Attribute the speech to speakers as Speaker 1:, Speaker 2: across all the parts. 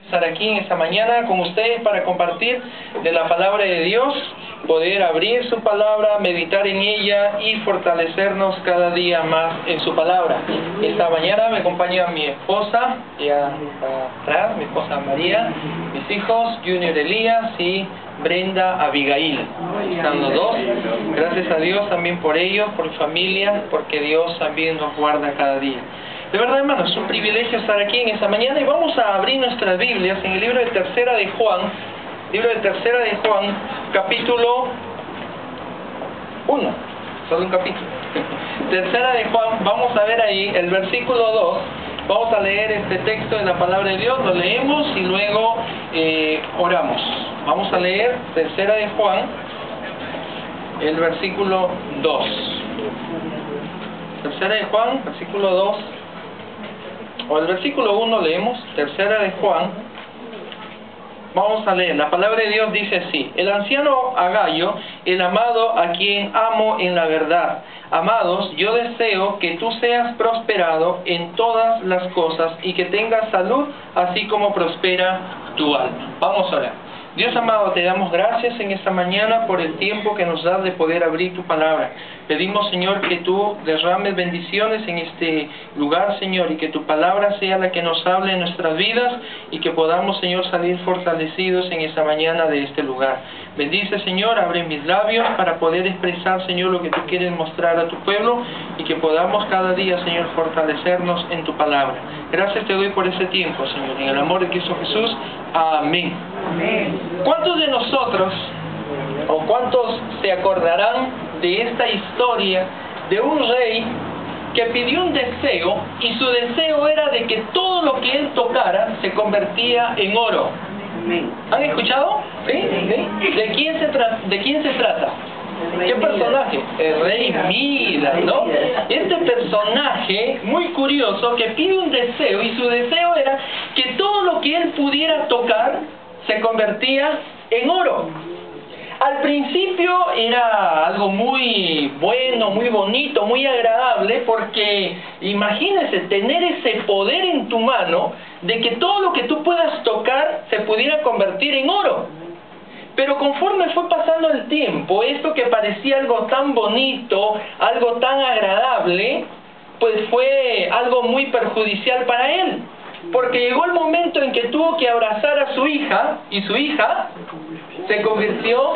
Speaker 1: Estar aquí en esta mañana con ustedes para compartir de la palabra de Dios, poder abrir su palabra, meditar en ella y fortalecernos cada día más en su palabra. Esta mañana me acompaña mi esposa, ya atrás, mi esposa María, mis hijos Junior Elías y Brenda Abigail. Están los dos. Gracias a Dios también por ellos, por mi familia, porque Dios también nos guarda cada día. De verdad, hermanos, es un privilegio estar aquí en esta mañana y vamos a abrir nuestras Biblias en el libro de Tercera de Juan, capítulo 1, solo un capítulo. Tercera de Juan, vamos a ver ahí el versículo 2, vamos a leer este texto en la palabra de Dios, lo leemos y luego oramos. Vamos a leer Tercera de Juan, el versículo 2. Tercera de Juan, versículo 2. O el versículo 1 leemos, Tercera de Juan. Vamos a leer, la palabra de Dios dice así: el anciano Agayo, el amado a quien amo en la verdad. Amados, yo deseo que tú seas prosperado en todas las cosas y que tengas salud, así como prospera tu alma. Vamos a orar. Dios amado, te damos gracias en esta mañana por el tiempo que nos das de poder abrir tu palabra. Pedimos, Señor, que tú derrames bendiciones en este lugar, Señor, y que tu palabra sea la que nos hable en nuestras vidas y que podamos, Señor, salir fortalecidos en esta mañana de este lugar. Bendice, Señor, abre mis labios para poder expresar, Señor, lo que tú quieres mostrar a tu pueblo y que podamos cada día, Señor, fortalecernos en tu palabra. Gracias te doy por ese tiempo, Señor, en el amor de Cristo Jesús. Amén. Amén. ¿Cuántos de nosotros o cuántos se acordarán de esta historia de un rey que pidió un deseo y su deseo era de que todo lo que él tocara se convertía en oro? ¿Han escuchado? ¿Sí? ¿Sí? ¿De quién se trata? ¿Qué personaje? El rey Midas, ¿no? Este personaje muy curioso que pide un deseo y su deseo era que todo lo que él pudiera tocar se convertía en oro. Al principio era algo muy bueno, muy bonito, muy agradable, porque imagínese tener ese poder en tu mano de que todo lo que tú puedas tocar se pudiera convertir en oro. Pero conforme fue pasando el tiempo, esto que parecía algo tan bonito, algo tan agradable, pues fue algo muy perjudicial para él. Porque llegó el momento en que tuvo que abrazar a su hija, y su hija se convirtió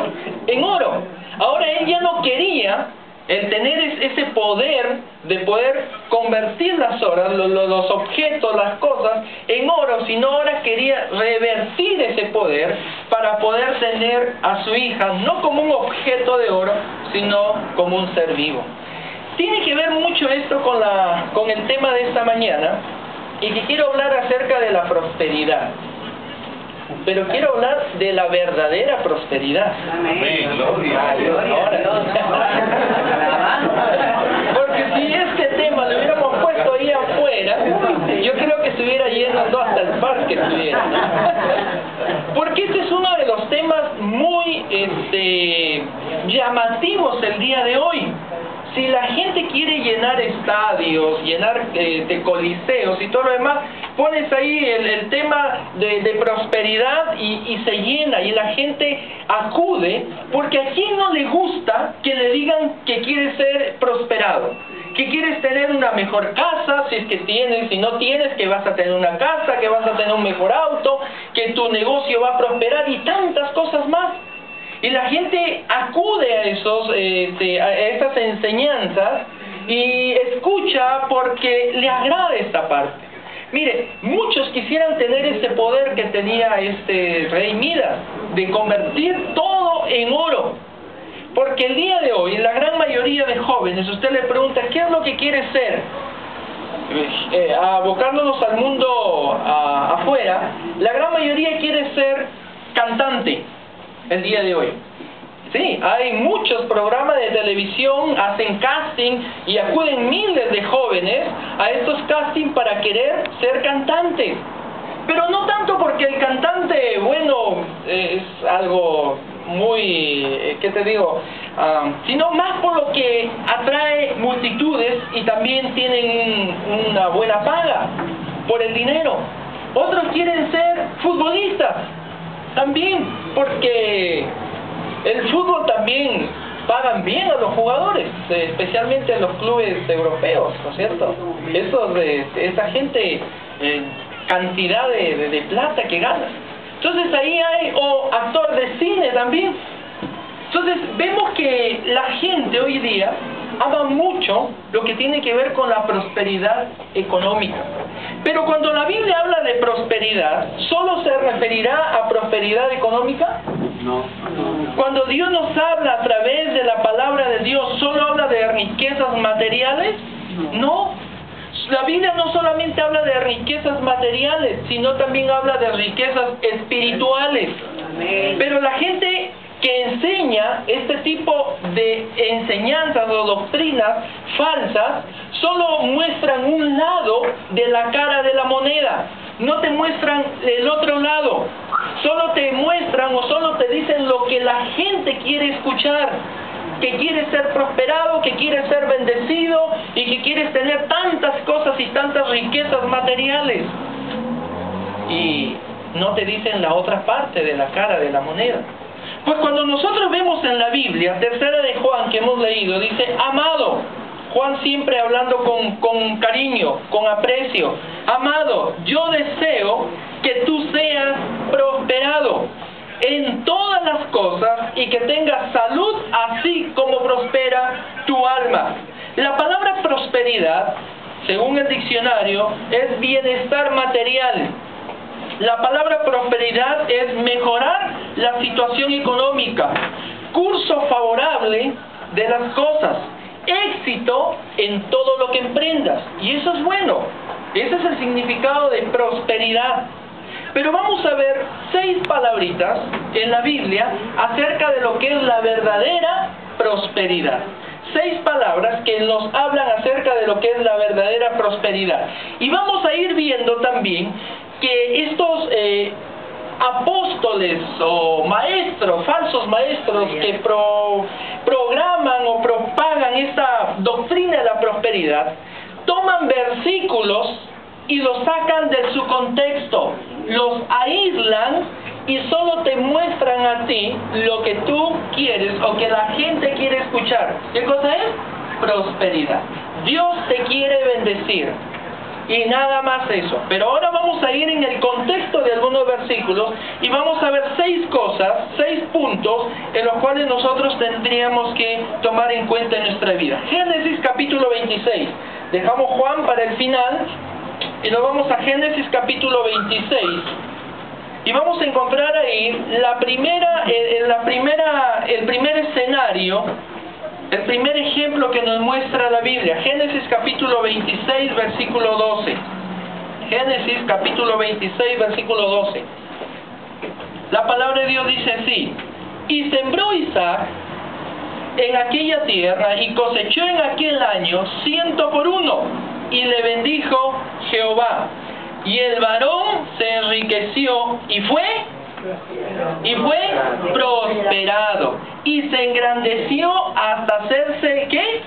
Speaker 1: en oro. Ahora él ya no quería el tener ese poder de poder convertir las horas, los objetos, las cosas en oro, sino ahora quería revertir ese poder para poder tener a su hija no como un objeto de oro, sino como un ser vivo. Tiene que ver mucho esto con el tema de esta mañana, y que quiero hablar acerca de la prosperidad. Pero quiero hablar de la verdadera prosperidad. Amén. Gloria. Porque si este tema lo hubiéramos puesto ahí afuera, yo creo que estuviera yendo hasta el parque. Porque este es uno de los temas muy llamativos el día de hoy. Si la gente quiere llenar estadios, llenar de coliseos y todo lo demás, pones ahí el tema de prosperidad y se llena y la gente acude, porque a quién no le gusta que le digan que quieres ser prosperado, que quieres tener una mejor casa, si es que tienes, si no tienes, que vas a tener una casa, que vas a tener un mejor auto, que tu negocio va a prosperar y tantas cosas más. Y la gente acude a estas enseñanzas y escucha porque le agrada esta parte. Mire, muchos quisieran tener ese poder que tenía este rey Midas, de convertir todo en oro. Porque el día de hoy, la gran mayoría de jóvenes, usted le pregunta, ¿qué es lo que quiere ser? Abocándonos al mundo afuera, la gran mayoría quiere ser cantante. El día de hoy. Sí, hay muchos programas de televisión, hacen casting y acuden miles de jóvenes a estos castings para querer ser cantantes. Pero no tanto porque el cantante, bueno, es algo muy, ¿qué te digo? Sino más por lo que atrae multitudes y también tienen una buena paga por el dinero. Otros quieren ser Futbolistas, también, porque el fútbol también pagan bien a los jugadores, especialmente en los clubes europeos, ¿no es cierto? Esa gente, cantidad de plata que gana. Entonces ahí hay, o actor de cine también. Entonces vemos que la gente hoy día ama mucho lo que tiene que ver con la prosperidad económica. Pero cuando la Biblia habla de prosperidad, ¿solo se referirá a prosperidad económica?
Speaker 2: No.
Speaker 1: Cuando Dios nos habla a través de la palabra de Dios, ¿solo habla de riquezas materiales? No. La Biblia no solamente habla de riquezas materiales, sino también habla de riquezas espirituales. Pero la gente que enseña este tipo de enseñanzas o doctrinas falsas solo muestran un lado de la cara de la moneda, no te muestran el otro lado, solo te muestran o solo te dicen lo que la gente quiere escuchar, que quieres ser prosperado, que quieres ser bendecido y que quieres tener tantas cosas y tantas riquezas materiales, y no te dicen la otra parte de la cara de la moneda. Pues cuando nosotros vemos en la Biblia, tercera de Juan que hemos leído, dice, amado, Juan siempre hablando con cariño, con aprecio, amado, yo deseo que tú seas prosperado en todas las cosas y que tengas salud así como prospera tu alma. La palabra prosperidad, según el diccionario, es bienestar material. La palabra prosperidad es mejorar la situación económica, curso favorable de las cosas, éxito en todo lo que emprendas. Y eso es bueno. Ese es el significado de prosperidad. Pero vamos a ver 6 palabritas en la Biblia acerca de lo que es la verdadera prosperidad. 6 palabras que nos hablan acerca de lo que es la verdadera prosperidad. Y vamos a ir viendo también que estos apóstoles o maestros, falsos maestros que programan o propagan esta doctrina de la prosperidad, toman versículos y los sacan de su contexto, los aíslan y solo te muestran a ti lo que tú quieres o que la gente quiere escuchar. ¿Qué cosa es? Prosperidad. Dios te quiere bendecir. Y nada más eso. Pero ahora vamos a ir en el contexto de algunos versículos y vamos a ver 6 cosas, 6 puntos en los cuales nosotros tendríamos que tomar en cuenta en nuestra vida. Génesis capítulo 26. Dejamos Juan para el final y nos vamos a Génesis capítulo 26. Y vamos a encontrar ahí el primer escenario, el primer ejemplo que nos muestra la Biblia. Génesis capítulo 26, versículo 12. Génesis capítulo 26, versículo 12. La palabra de Dios dice así: y sembró Isaac en aquella tierra y cosechó en aquel año 100 por 1, y le bendijo Jehová. Y el varón se enriqueció y fue prosperado y se engrandeció hasta hacerse ¿qué?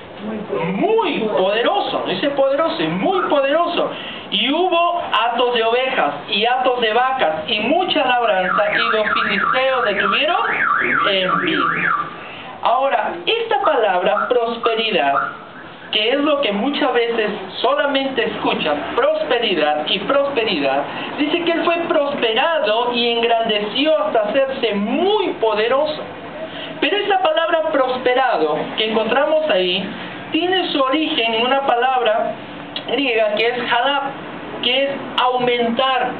Speaker 1: Muy poderoso. Dice poderoso y muy poderoso. Y hubo hatos de ovejas y hatos de vacas y mucha labranza, y los filisteos le tuvieron envidia. Ahora, esta palabra prosperidad, que es lo que muchas veces solamente escuchan, prosperidad y prosperidad, dice que él fue prosperado y engrandeció hasta hacerse muy poderoso. Pero esa palabra prosperado que encontramos ahí tiene su origen en una palabra griega que es halab, que es aumentar,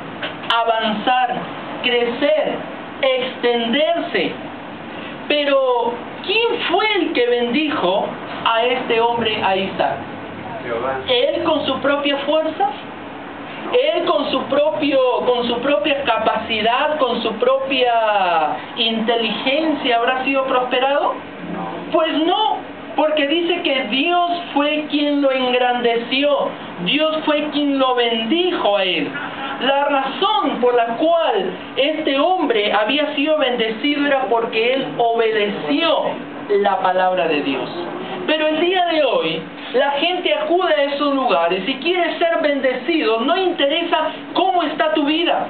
Speaker 1: avanzar, crecer, extenderse. Pero ¿quién fue el que bendijo a este hombre, a Isaac?
Speaker 2: Jehová.
Speaker 1: ¿Él con su propia fuerza? ¿Él con su propia capacidad, con su propia inteligencia habrá sido prosperado? Pues no, porque dice que Dios fue quien lo engrandeció, Dios fue quien lo bendijo a él. La razón por la cual este hombre había sido bendecido era porque él obedeció la palabra de Dios. Pero el día de hoy, la gente acude a esos lugares y quiere ser bendecido, no interesa cómo está tu vida.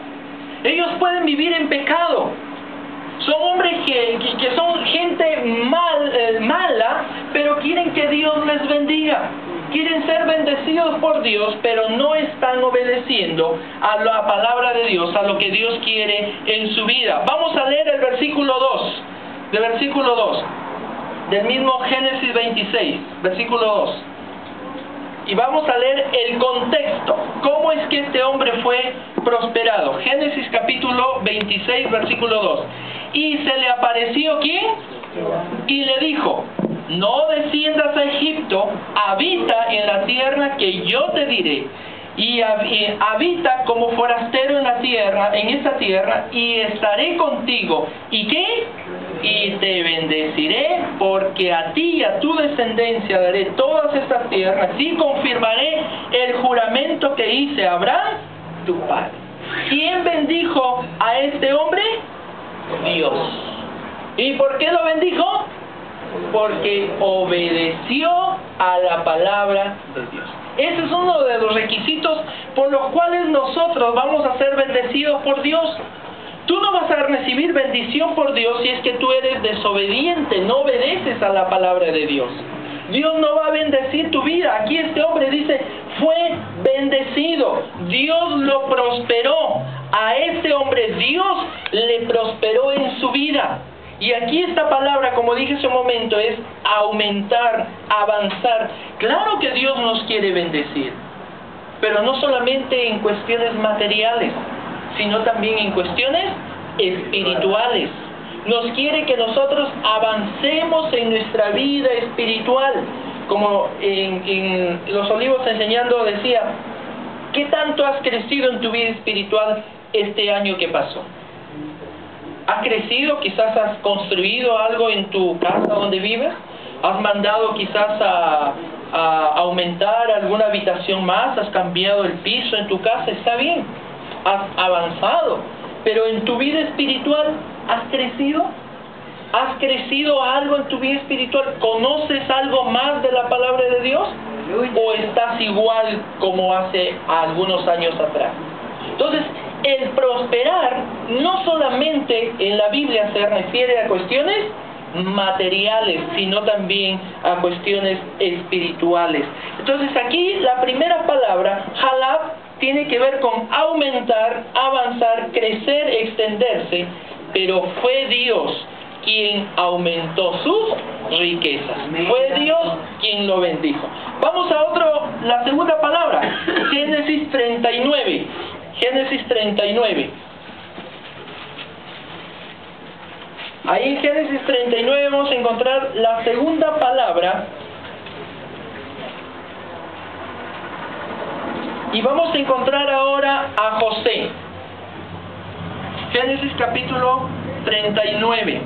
Speaker 1: Ellos pueden vivir en pecado. Son hombres que son gente mala, pero quieren que Dios les bendiga. Quieren ser bendecidos por Dios, pero no están obedeciendo a la palabra de Dios, a lo que Dios quiere en su vida. Vamos a leer el versículo 2, del mismo Génesis 26, versículo 2. Y vamos a leer el contexto. ¿Cómo es que este hombre fue prosperado? Génesis capítulo 26, versículo 2. Y se le apareció ¿quién? Y le dijo: no desciendas a Egipto, habita en la tierra que yo te diré. Y habita como forastero en esa tierra, y estaré contigo. ¿Y qué? Y te bendeciré, porque a ti y a tu descendencia daré todas estas tierras, y confirmaré el juramento que hice a Abraham, tu padre. ¿Quién bendijo a este hombre? Dios. ¿Y por qué lo bendijo? Porque obedeció a la palabra de Dios. Ese es uno de los requisitos por los cuales nosotros vamos a ser bendecidos por Dios. Tú no vas a recibir bendición por Dios si es que tú eres desobediente, no obedeces a la palabra de Dios. Dios no va a bendecir tu vida. Aquí este hombre dice, fue bendecido. Dios lo prosperó. A este hombre Dios le prosperó en su vida. Y aquí esta palabra, como dije hace un momento, es aumentar, avanzar. Claro que Dios nos quiere bendecir, pero no solamente en cuestiones materiales, sino también en cuestiones espirituales. Nos quiere que nosotros avancemos en nuestra vida espiritual. Como en Los Olivos enseñando decía, ¿qué tanto has crecido en tu vida espiritual este año que pasó? ¿Has crecido? Quizás has construido algo en tu casa donde vives. ¿Has mandado quizás a aumentar alguna habitación más? ¿Has cambiado el piso en tu casa? Está bien. Has avanzado. Pero en tu vida espiritual, ¿has crecido? ¿Has crecido algo en tu vida espiritual? ¿Conoces algo más de la palabra de Dios? ¿O estás igual como hace algunos años atrás? Entonces, el prosperar no solamente en la Biblia se refiere a cuestiones materiales, sino también a cuestiones espirituales. Entonces aquí la primera palabra, halab, tiene que ver con aumentar, avanzar, crecer, extenderse, pero fue Dios quien aumentó sus riquezas. Fue Dios quien lo bendijo. Vamos a la segunda palabra, Génesis 39. Génesis 39. Ahí en Génesis 39 vamos a encontrar la segunda palabra. Y vamos a encontrar ahora a José. Génesis capítulo 39.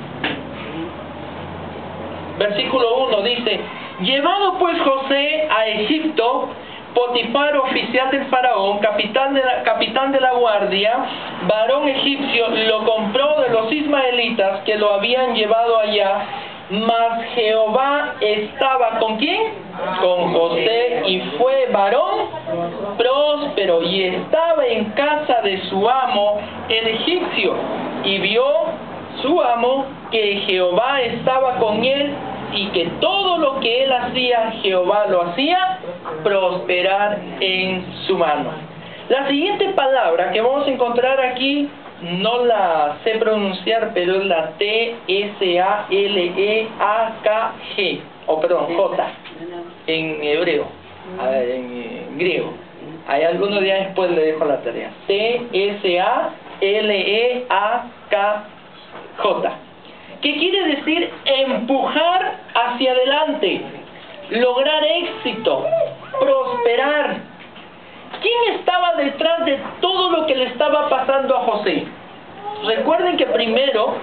Speaker 1: Versículo 1 dice: llevado pues José a Egipto, Potifar, oficial del faraón, capitán de la guardia, varón egipcio, lo compró de los ismaelitas que lo habían llevado allá. Mas Jehová estaba ¿con quién? Con José, y fue varón próspero, y estaba en casa de su amo el egipcio. Y vio su amo que Jehová estaba con él, y que todo lo que él hacía, Jehová lo hacía prosperar en su mano. La siguiente palabra que vamos a encontrar aquí, no la sé pronunciar, pero es la T-S-A-L-E-A-K-G, J, en hebreo, en griego. Hay algunos días después le dejo la tarea. T-S-A-L-E-A-K-J. ¿Qué quiere decir? Empujar hacia adelante, lograr éxito, prosperar. ¿Quién estaba detrás de todo lo que le estaba pasando a José? Recuerden que primero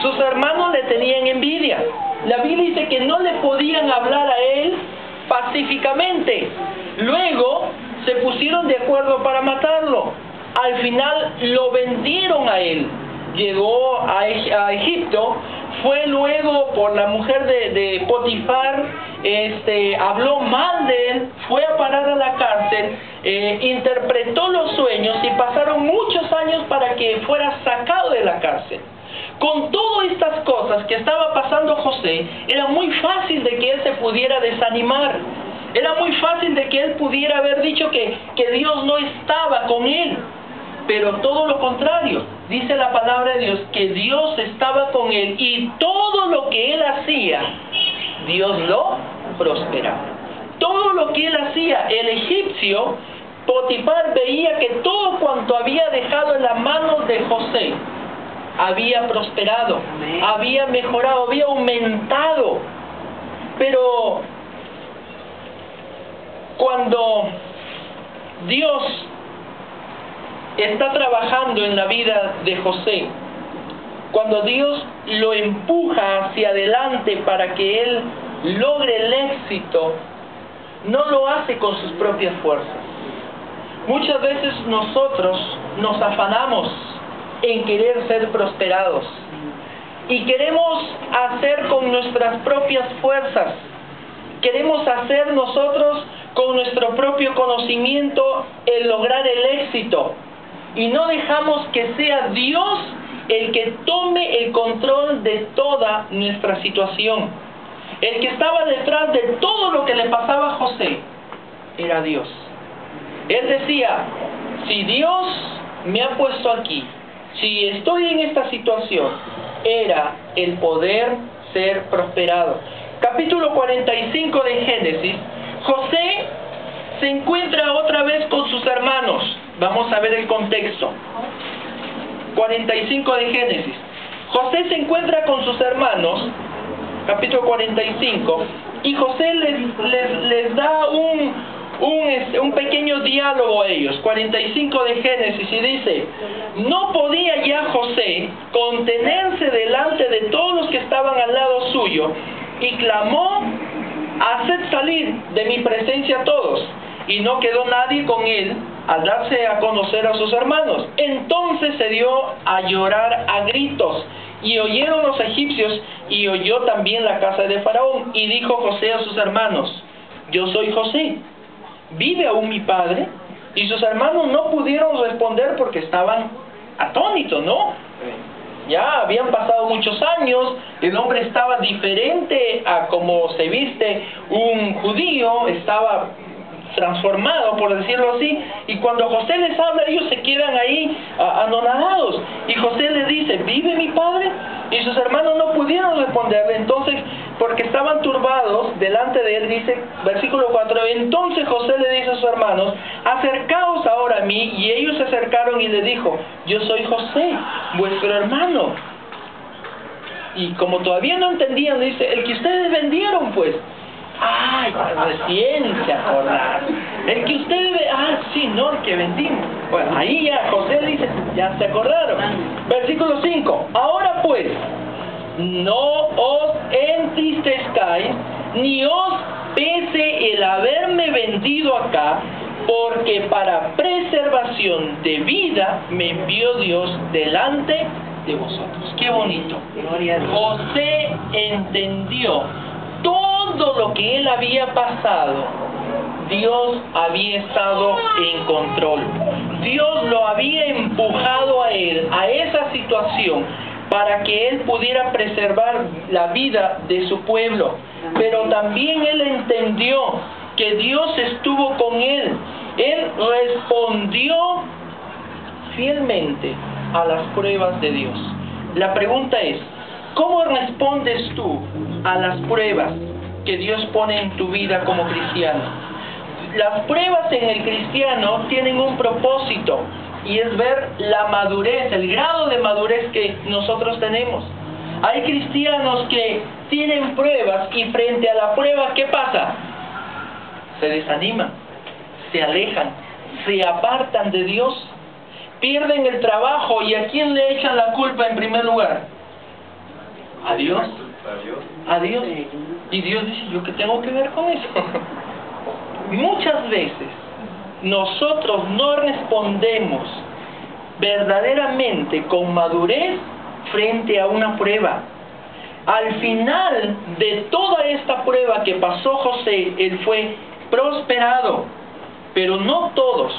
Speaker 1: sus hermanos le tenían envidia. La Biblia dice que no le podían hablar a él pacíficamente. Luego se pusieron de acuerdo para matarlo. Al final lo vendieron a él. Llegó a Egipto, fue luego por la mujer de Potifar, habló mal de él, fue a parar a la cárcel, interpretó los sueños y pasaron muchos años para que fuera sacado de la cárcel. Con todas estas cosas que estaba pasando José, era muy fácil de que él se pudiera desanimar. Era muy fácil de que él pudiera haber dicho que Dios no estaba con él. Pero todo lo contrario, dice la palabra de Dios, que Dios estaba con él y todo lo que él hacía, Dios lo prosperaba. Todo lo que él hacía, el egipcio, Potifar, veía que todo cuanto había dejado en las manos de José, había prosperado, había mejorado, había aumentado. Pero cuando Dios está trabajando en la vida de José, cuando Dios lo empuja hacia adelante para que él logre el éxito, no lo hace con sus propias fuerzas. Muchas veces nosotros nos afanamos en querer ser prosperados y queremos hacer con nuestras propias fuerzas, queremos hacer nosotros con nuestro propio conocimiento el lograr el éxito y no dejamos que sea Dios el que tome el control de toda nuestra situación. El que estaba detrás de todo lo que le pasaba a José era Dios. Él decía, si Dios me ha puesto aquí, si estoy en esta situación, era el poder ser prosperado. Capítulo 45 de Génesis, José se encuentra otra vez con sus hermanos. Vamos a ver el contexto. 45 de Génesis. José se encuentra con sus hermanos, capítulo 45, y José les da un pequeño diálogo a ellos. 45 de Génesis, y dice: no podía ya José contenerse delante de todos los que estaban al lado suyo, y clamó: haced salir de mi presencia a todos. Y no quedó nadie con él al darse a conocer a sus hermanos. Entonces se dio a llorar a gritos, y oyeron los egipcios, y oyó también la casa de Faraón. Y dijo José a sus hermanos: yo soy José, ¿vive aún mi padre? Y sus hermanos no pudieron responder porque estaban atónitos, ¿no? Ya habían pasado muchos años, el hombre estaba diferente a como se viste un judío, estaba transformado, por decirlo así, y cuando José les habla, ellos se quedan ahí anonadados, y José les dice: ¿vive mi padre? Y sus hermanos no pudieron responderle. Entonces, porque estaban turbados delante de él, dice versículo 4, entonces José le dice a sus hermanos: acercaos ahora a mí. Y ellos se acercaron y le dijo: yo soy José, vuestro hermano. Y como todavía no entendían, dice: el que ustedes vendieron, pues. ¡Ay! Recién se acordaron. El que ustedes... sí, no, el que vendimos. Bueno, ahí ya José dice: ya se acordaron. Versículo 5. Ahora pues, no os entristezcáis, ni os pese el haberme vendido acá, porque para preservación de vida me envió Dios delante de vosotros. ¡Qué bonito! José entendió todo lo que él había pasado. Dios había estado en control. Dios lo había empujado a él, a esa situación, para que él pudiera preservar la vida de su pueblo. Pero también él entendió que Dios estuvo con él. Él respondió fielmente a las pruebas de Dios. La pregunta es: ¿cómo respondes tú a las pruebas que Dios pone en tu vida como cristiano? Las pruebas en el cristiano tienen un propósito, y es ver la madurez, el grado de madurez que nosotros tenemos. Hay cristianos que tienen pruebas y frente a la prueba, ¿qué pasa? Se desaniman, se alejan, se apartan de Dios, pierden el trabajo. ¿Y a quién le echan la culpa en primer lugar? A Dios. A Dios. Y Dios dice: ¿yo qué tengo que ver con eso? Muchas veces nosotros no respondemos verdaderamente con madurez frente a una prueba. Al final de toda esta prueba que pasó José, él fue prosperado. Pero no todos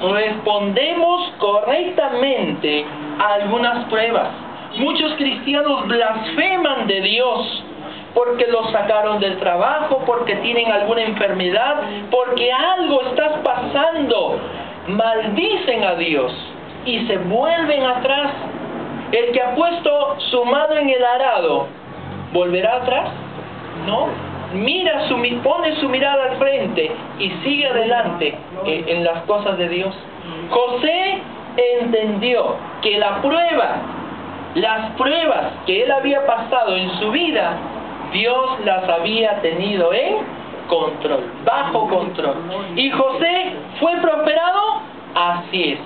Speaker 1: respondemos correctamente a algunas pruebas. Muchos cristianos blasfeman de Dios porque los sacaron del trabajo, porque tienen alguna enfermedad, porque algo está pasando. Maldicen a Dios y se vuelven atrás. El que ha puesto su mano en el arado, ¿volverá atrás? No. Pone su mirada al frente y sigue adelante en las cosas de Dios. José entendió que las pruebas que él había pasado en su vida, Dios las había tenido en control, bajo control. ¿Y José fue prosperado? Así es.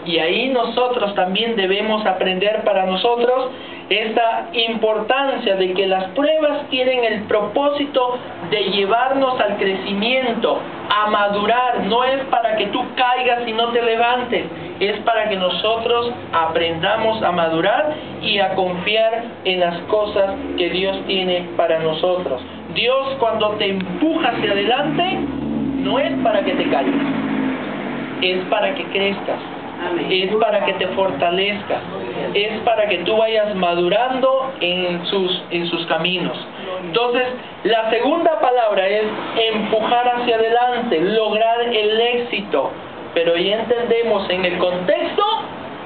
Speaker 1: Y ahí nosotros también debemos aprender para nosotros esta importancia de que las pruebas tienen el propósito de llevarnos al crecimiento, a madurar. No es para que tú caigas y no te levantes, es para que nosotros aprendamos a madurar y a confiar en las cosas que Dios tiene para nosotros. Dios, cuando te empuja hacia adelante, no es para que te caigas, es para que crezcas. Es para que te fortalezcas, es para que tú vayas madurando en sus caminos. Entonces, la segunda palabra es empujar hacia adelante, lograr el éxito. Pero ya entendemos en el contexto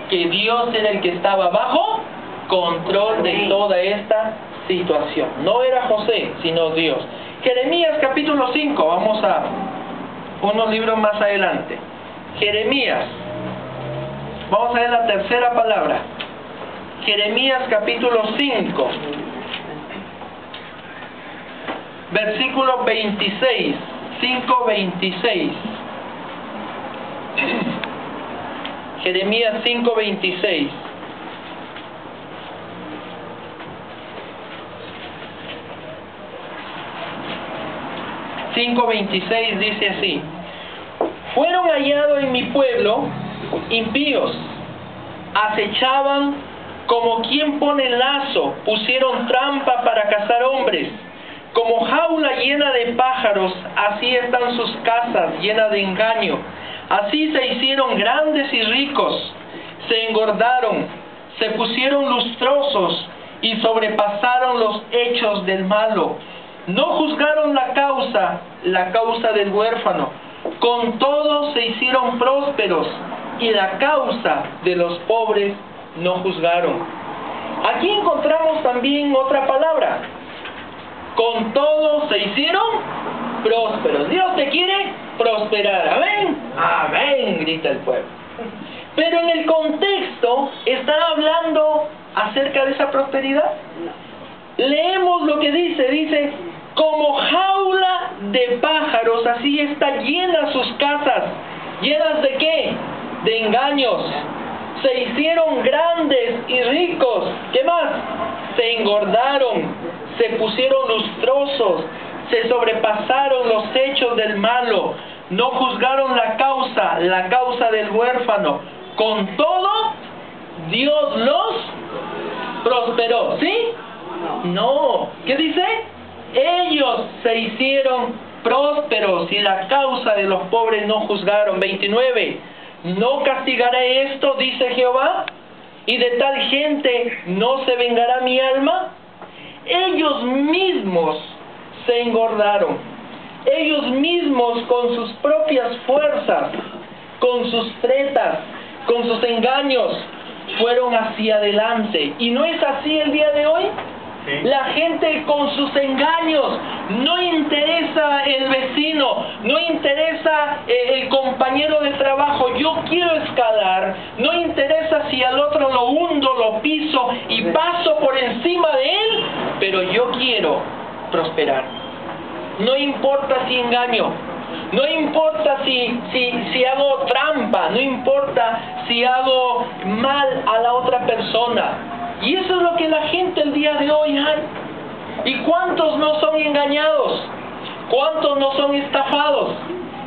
Speaker 1: que Dios era el que estaba bajo control de toda esta situación. No era José, sino Dios. Jeremías capítulo 5, vamos a unos libros más adelante. Jeremías. Vamos a ver la tercera palabra. Jeremías capítulo 5. Versículo 26. 5:26. Jeremías 5:26. Dice así: fueron hallados en mi pueblo impíos, acechaban como quien pone lazo, pusieron trampa para cazar hombres, como jaula llena de pájaros, así están sus casas llenas de engaño. Así se hicieron grandes y ricos, se engordaron, se pusieron lustrosos y sobrepasaron los hechos del malo. No juzgaron la causa del huérfano, con todo se hicieron prósperos, y la causa de los pobres no juzgaron. Aquí encontramos también otra palabra. Con todo se hicieron prósperos. Dios te quiere prosperar. Amén. Amén, grita el pueblo. Pero en el contexto, ¿está hablando acerca de esa prosperidad? Leemos lo que dice, como jaula de pájaros, así está llena sus casas. ¿Llenas de qué? De engaños. Se hicieron grandes y ricos. ¿Qué más? Se engordaron, se pusieron lustrosos, se sobrepasaron los hechos del malo, no juzgaron la causa del huérfano. Con todo, Dios los prosperó. ¿Sí? No. ¿Qué dice? Ellos se hicieron prósperos y la causa de los pobres no juzgaron. 29. ¿No castigaré esto, dice Jehová? ¿Y de tal gente no se vengará mi alma? Ellos mismos se engordaron. Ellos mismos con sus propias fuerzas, con sus tretas, con sus engaños, fueron hacia adelante. ¿Y no es así el día de hoy? Sí. La gente con sus engaños, no interesa el vecino, no interesa el compañero de trabajo. Yo quiero escalar, no interesa si al otro lo hundo, lo piso y paso por encima de él, pero yo quiero prosperar. No importa si engaño, no importa si hago trampa, no importa si hago mal a la otra persona. Y eso es lo que la gente el día de hoy hay. ¿Y cuántos no son engañados? ¿Cuántos no son estafados?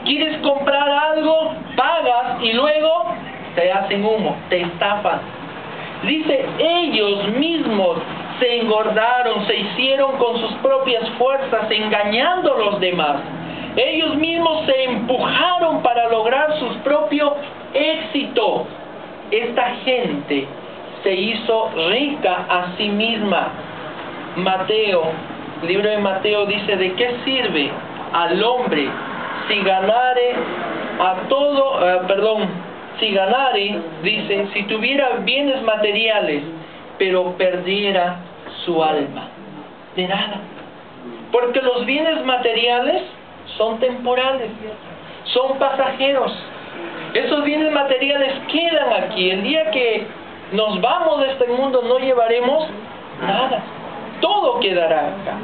Speaker 1: Quieres comprar algo, pagas y luego te hacen humo, te estafan. Dice, ellos mismos se engordaron, se hicieron con sus propias fuerzas, engañando a los demás. Ellos mismos se empujaron para lograr su propio éxito. Esta gente se hizo rica a sí misma. Mateo, el libro de Mateo dice: ¿de qué sirve al hombre si ganare si ganare, dice, si tuviera bienes materiales, pero perdiera su alma? De nada. Porque los bienes materiales son temporales, son pasajeros. Esos bienes materiales quedan aquí. El día que nos vamos de este mundo no llevaremos nada. Todo quedará acá.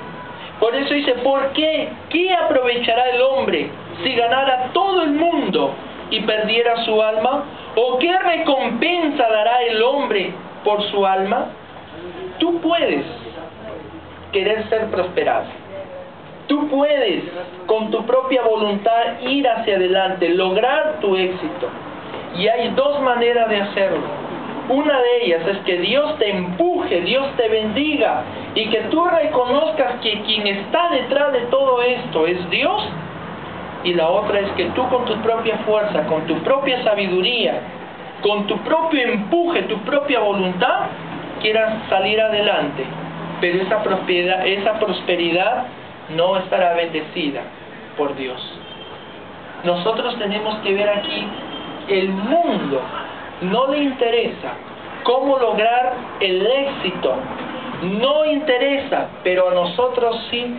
Speaker 1: Por eso dice: ¿por qué? ¿Qué aprovechará el hombre si ganara todo el mundo y perdiera su alma? ¿O qué recompensa dará el hombre por su alma? Tú puedes querer ser prosperado. Tú puedes, con tu propia voluntad, ir hacia adelante, lograr tu éxito. Y hay dos maneras de hacerlo. Una de ellas es que Dios te empuje, Dios te bendiga, y que tú reconozcas que quien está detrás de todo esto es Dios. Y la otra es que tú, con tu propia fuerza, con tu propia sabiduría, con tu propio empuje, tu propia voluntad, quieras salir adelante. Pero esa prosperidad no estará bendecida por Dios. Nosotros tenemos que ver aquí: el mundo no le interesa cómo lograr el éxito, no interesa, pero a nosotros sí.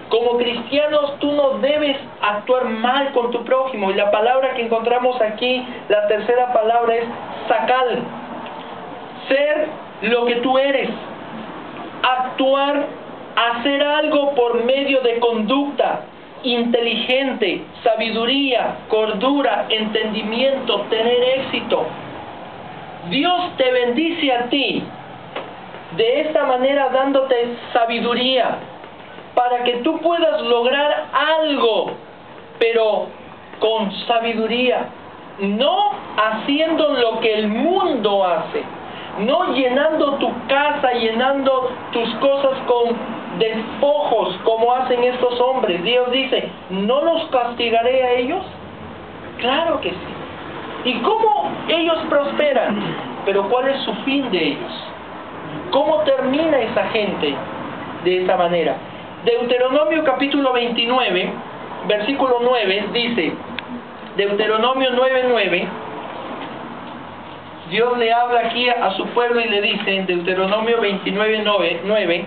Speaker 1: Como cristianos, tú no debes actuar mal con tu prójimo. Y la palabra que encontramos aquí, la tercera palabra, es sacal. Ser lo que tú eres. Actuar, hacer algo por medio de conducta inteligente, sabiduría, cordura, entendimiento, tener éxito. Dios te bendice a ti de esta manera, dándote sabiduría para que tú puedas lograr algo, pero con sabiduría, no haciendo lo que el mundo hace, no llenando tu casa, llenando tus cosas con despojos como hacen estos hombres. Dios dice: ¿no los castigaré a ellos? Claro que sí. ¿Y cómo ellos prosperan? Pero ¿cuál es su fin de ellos? ¿Cómo termina esa gente de esa manera? Deuteronomio capítulo 29, versículo 9, dice, Deuteronomio 9:9, Dios le habla aquí a su pueblo y le dice en Deuteronomio 29:9,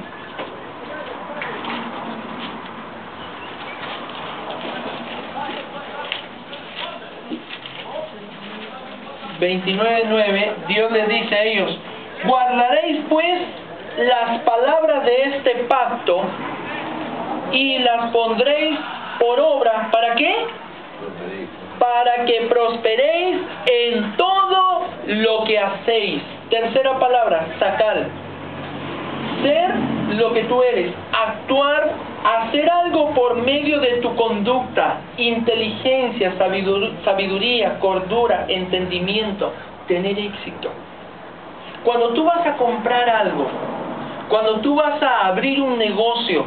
Speaker 1: Dios les dice a ellos: guardaréis pues las palabras de este pacto y las pondréis por obra. ¿Para qué? Para que prosperéis en todo lo que hacéis. Tercera palabra, sacar. Ser lo que tú eres, actuar, hacer algo por medio de tu conducta, inteligencia, sabiduría, cordura, entendimiento, tener éxito. Cuando tú vas a comprar algo, cuando tú vas a abrir un negocio,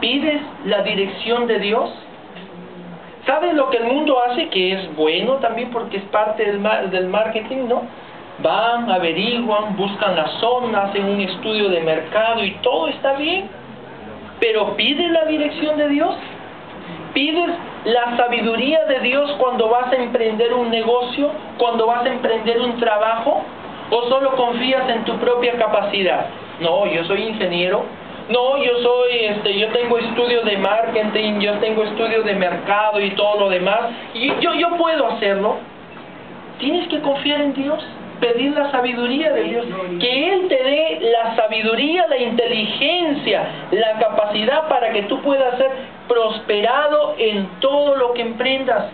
Speaker 1: ¿pides la dirección de Dios? ¿Sabes lo que el mundo hace? Que es bueno también, porque es parte del marketing, ¿no? Van, averiguan, buscan la zona, hacen un estudio de mercado y todo está bien. Pero ¿pides la dirección de Dios? ¿Pides la sabiduría de Dios cuando vas a emprender un negocio, cuando vas a emprender un trabajo? ¿O solo confías en tu propia capacidad? No, yo soy ingeniero. No, yo tengo estudios de marketing, yo tengo estudios de mercado y todo lo demás. Y yo puedo hacerlo. Tienes que confiar en Dios, pedir la sabiduría de Dios. Que Él te dé la sabiduría, la inteligencia, la capacidad para que tú puedas ser prosperado en todo lo que emprendas.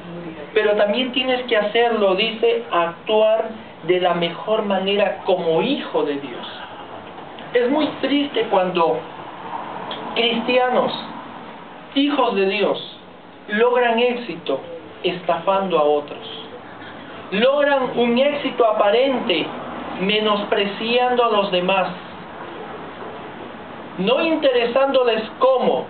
Speaker 1: Pero también tienes que hacerlo, dice, actuar de la mejor manera como hijo de Dios. Es muy triste cuando cristianos, hijos de Dios, logran éxito estafando a otros. Logran un éxito aparente menospreciando a los demás. no interesándoles cómo,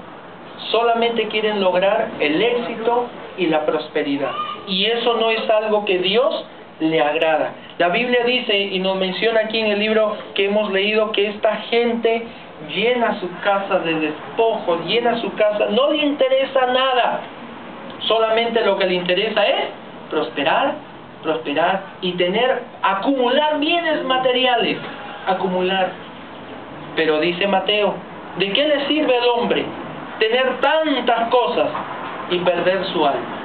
Speaker 1: solamente quieren lograr el éxito y la prosperidad. Y eso no es algo que Dios le agrada. La Biblia dice, y nos menciona aquí en el libro que hemos leído, que esta gente llena su casa de despojos, llena su casa, no le interesa nada, solamente lo que le interesa es prosperar y acumular bienes materiales, acumular. Pero dice Mateo, ¿de qué le sirve al hombre tener tantas cosas y perder su alma?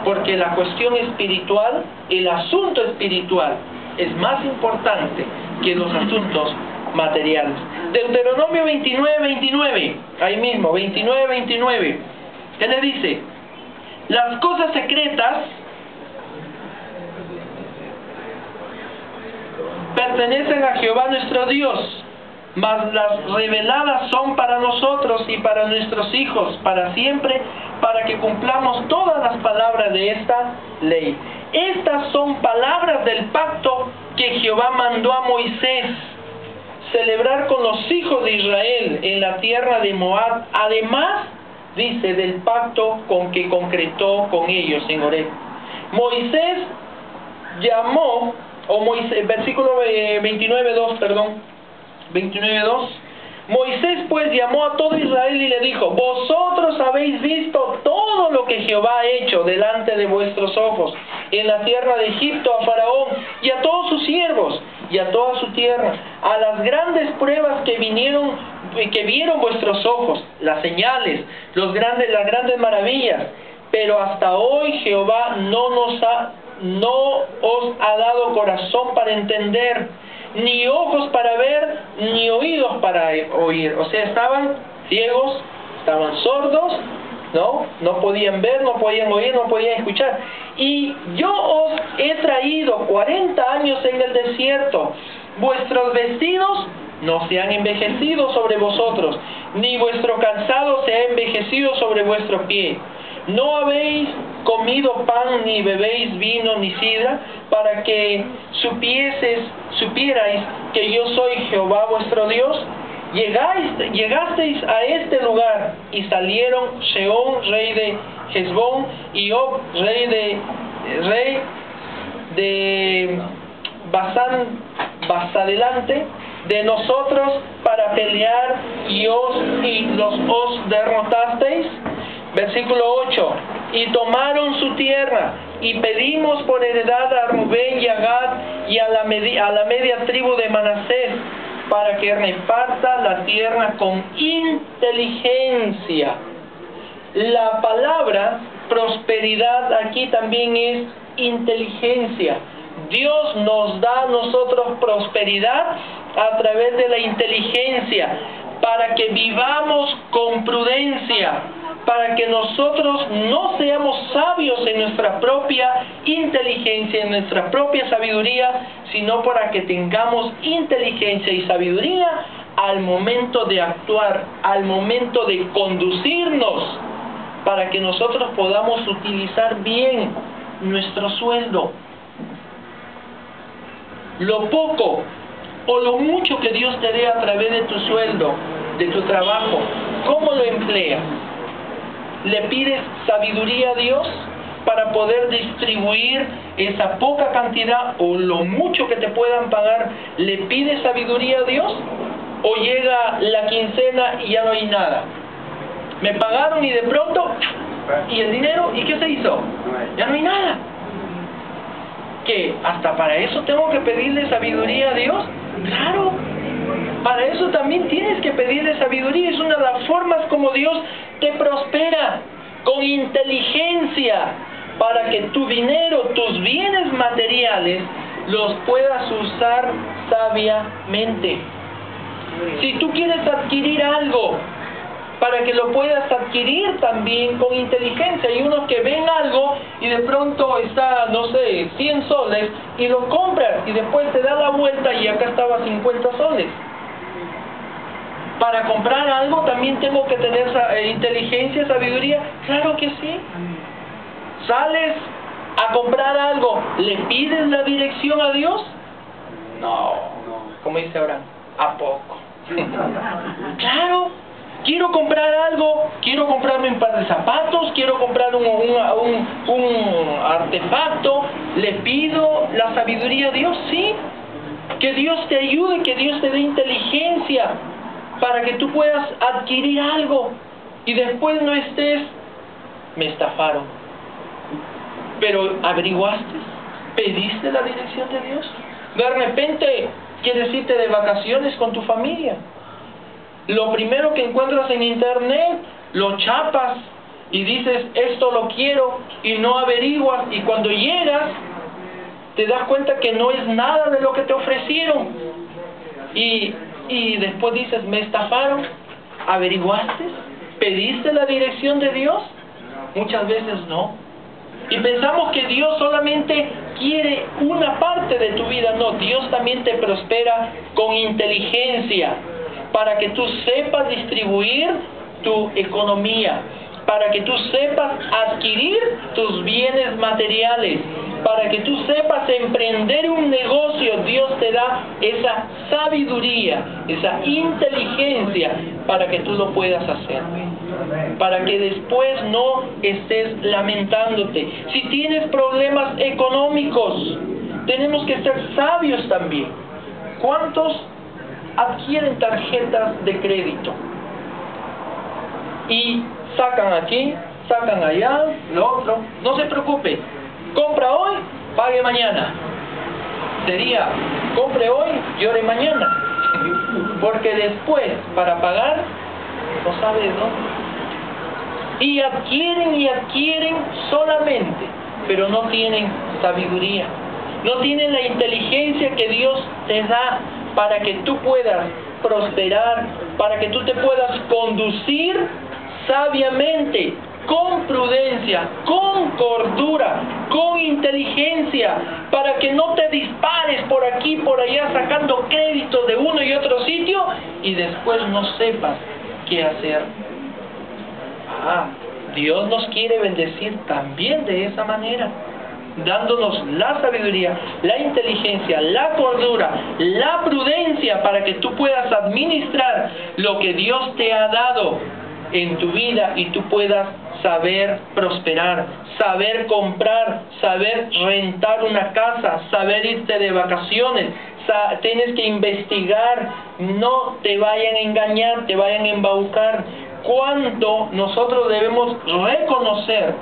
Speaker 1: Porque la cuestión espiritual, el asunto espiritual, es más importante que los asuntos materiales. Deuteronomio 29:29, ahí mismo, 29:29, ¿qué le dice? Las cosas secretas pertenecen a Jehová nuestro Dios, mas las reveladas son para nosotros y para nuestros hijos, para siempre, para que cumplamos todas las palabras de esta ley. Estas son palabras del pacto que Jehová mandó a Moisés celebrar con los hijos de Israel en la tierra de Moab, además, dice, del pacto con que concretó con ellos en Horeb. Moisés llamó, versículo 29:2, Moisés pues llamó a todo Israel y le dijo: vosotros habéis visto todo lo que Jehová ha hecho delante de vuestros ojos en la tierra de Egipto, a Faraón y a todos sus siervos y a toda su tierra, a las grandes pruebas que vieron vuestros ojos, las señales, las grandes maravillas. Pero hasta hoy Jehová no os ha dado corazón para entender, ni ojos para ver, ni oídos para oír. O sea, estaban ciegos, estaban sordos, no podían ver, no podían oír, no podían escuchar. Y yo os he traído 40 años en el desierto. Vuestros vestidos no se han envejecido sobre vosotros, ni vuestro calzado se ha envejecido sobre vuestro pie. No habéis comido pan, ni bebéis vino, ni sidra, para que supierais que yo soy Jehová vuestro Dios. Llegasteis a este lugar, y salieron Sehón, rey de Hesbón, y Og, rey de Basán, delante de nosotros para pelear, y os derrotasteis. Versículo 8, y tomaron su tierra, y pedimos por heredad a Rubén y a Gad y a la media tribu de Manasés, para que reparta la tierra con inteligencia. La palabra prosperidad aquí también es inteligencia. Dios nos da a nosotros prosperidad a través de la inteligencia, para que vivamos con prudencia, para que nosotros no seamos sabios en nuestra propia inteligencia, en nuestra propia sabiduría, sino para que tengamos inteligencia y sabiduría al momento de actuar, al momento de conducirnos, para que nosotros podamos utilizar bien nuestro sueldo. Lo poco o lo mucho que Dios te dé a través de tu sueldo, de tu trabajo, ¿cómo lo empleas? ¿Le pides sabiduría a Dios para poder distribuir esa poca cantidad o lo mucho que te puedan pagar? ¿Le pides sabiduría a Dios? ¿O llega la quincena y ya no hay nada? Me pagaron y de pronto, ¿y el dinero? ¿Y qué se hizo? Ya no hay nada. ¿Qué? ¿Hasta para eso tengo que pedirle sabiduría a Dios? Claro. Para eso también tienes que pedirle sabiduría. Es una de las formas como Dios te prospera, con inteligencia, para que tu dinero, tus bienes materiales, los puedas usar sabiamente. Si tú quieres adquirir algo, para que lo puedas adquirir también con inteligencia. Hay unos que ven algo y de pronto está, 100 soles, y lo compran, y después te da la vuelta y acá estaba 50 soles. Para comprar algo también tengo que tener inteligencia, sabiduría. Claro que sí. Sales a comprar algo, ¿le pides la dirección a Dios? No. Como dice Abraham, ¿a poco? Claro, quiero comprar algo, quiero comprarme un par de zapatos, quiero comprar un artefacto, le pido la sabiduría a Dios, sí. Que Dios te ayude, que Dios te dé inteligencia para que tú puedas adquirir algo y después no estés, me estafaron. Pero averiguaste, pediste la dirección de Dios. De repente quieres irte de vacaciones con tu familia. Lo primero que encuentras en internet, lo chapas y dices, esto lo quiero, y no averiguas, y cuando llegas, te das cuenta que no es nada de lo que te ofrecieron. Y después dices, me estafaron. ¿Averiguaste? ¿Pediste la dirección de Dios? Muchas veces no. Y pensamos que Dios solamente quiere una parte de tu vida. No, Dios también te prospera con inteligencia, para que tú sepas distribuir tu economía, para que tú sepas adquirir tus bienes materiales, para que tú sepas emprender un negocio. Dios te da esa sabiduría, esa inteligencia para que tú lo puedas hacer, para que después no estés lamentándote. Si tienes problemas económicos, tenemos que ser sabios también. ¿Cuántos adquieren tarjetas de crédito? Y sacan aquí, sacan allá, lo otro. No se preocupe, compra hoy, pague mañana. Sería, compre hoy, llore mañana. Porque después, para pagar, no sabe dónde. Y adquieren solamente, pero no tienen sabiduría. No tienen la inteligencia que Dios te da para que tú puedas prosperar, para que tú te puedas conducir sabiamente, con prudencia, con cordura, con inteligencia, para que no te dispares por aquí, por allá, sacando créditos de uno y otro sitio y después no sepas qué hacer. Dios nos quiere bendecir también de esa manera, dándonos la sabiduría, la inteligencia, la cordura, la prudencia, para que tú puedas administrar lo que Dios te ha dado en tu vida y tú puedas saber prosperar, saber comprar, saber rentar una casa, saber irte de vacaciones. Tienes que investigar, no te vayan a engañar, te vayan a embaucar. Cuánto nosotros debemos reconocer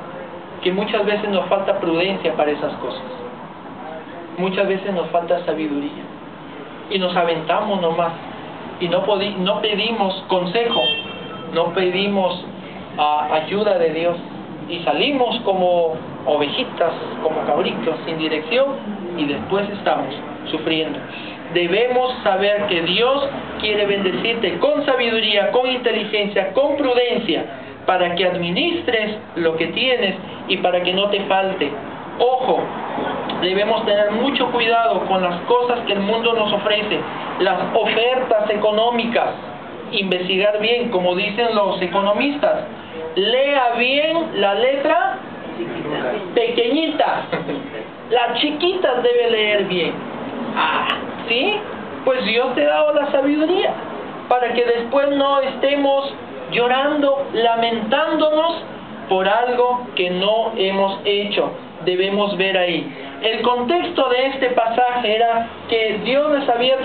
Speaker 1: que muchas veces nos falta prudencia para esas cosas. Muchas veces nos falta sabiduría. Y nos aventamos nomás. Y no pedimos consejo. No pedimos ayuda de Dios. Y salimos como ovejitas, como cabritos, sin dirección. Y después estamos sufriendo. Debemos saber que Dios quiere bendecirte con sabiduría, con inteligencia, con prudencia, para que administres lo que tienes y para que no te falte. Ojo, debemos tener mucho cuidado con las cosas que el mundo nos ofrece, las ofertas económicas. Investigar bien, como dicen los economistas. Lea bien la letra pequeñita. Las chiquitas debe leer bien. ¿Sí? Pues Dios te ha dado la sabiduría para que después no estemos llorando, lamentándonos por algo que no hemos hecho. Debemos ver ahí. El contexto de este pasaje era que Dios les había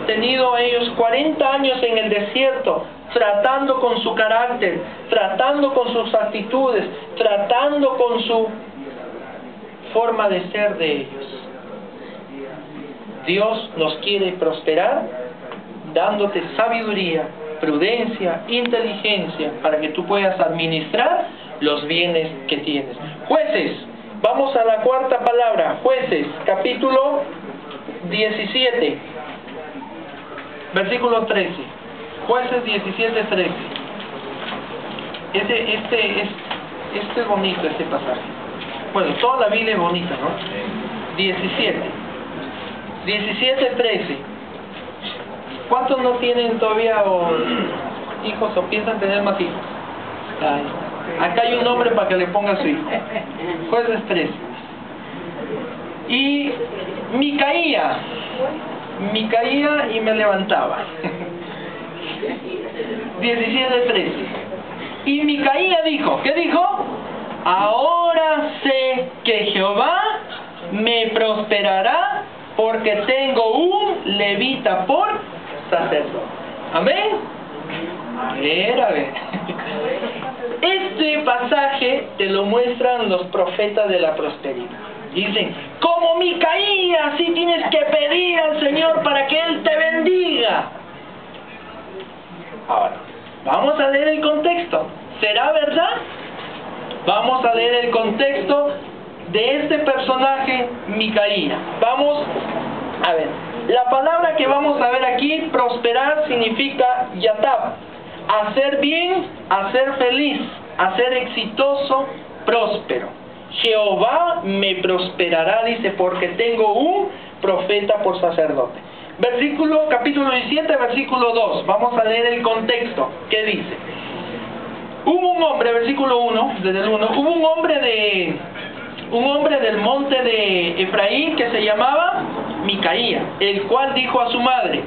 Speaker 1: tenido a ellos 40 años en el desierto, tratando con su carácter, tratando con sus actitudes, tratando con su forma de ser de ellos. Dios nos quiere prosperar, dándote sabiduría, prudencia, inteligencia, para que tú puedas administrar los bienes que tienes. Jueces, vamos a la cuarta palabra. Jueces, capítulo 17, versículo 13. Jueces 17, 13. Este es bonito, este pasaje. Bueno, toda la Biblia es bonita, ¿no? 17, 13. ¿Cuántos no tienen todavía hijos o piensan tener más hijos? Acá hay un nombre para que le ponga a su hijo. Jueces 13. Y me caía y me levantaba. 17:13. Y Micaía dijo, ¿qué dijo? Ahora sé que Jehová me prosperará porque tengo un levita por sacerdote. Amén. A ver. Este pasaje te lo muestran los profetas de la prosperidad. Dicen, como Micaía, sí tienes que pedir al Señor para que Él te bendiga. Ahora, vamos a leer el contexto. ¿Será verdad? Vamos a leer el contexto de este personaje, Micaía. Vamos a ver. La palabra que vamos a ver aquí, prosperar, significa yatab. Hacer bien, hacer feliz, hacer exitoso, próspero. Jehová me prosperará, dice, porque tengo un profeta por sacerdote. Capítulo 17, versículo 2. Vamos a leer el contexto. ¿Qué dice? Hubo un hombre, versículo 1, desde el 1, hubo un hombre del monte de Efraín que se llamaba Micaía, el cual dijo a su madre,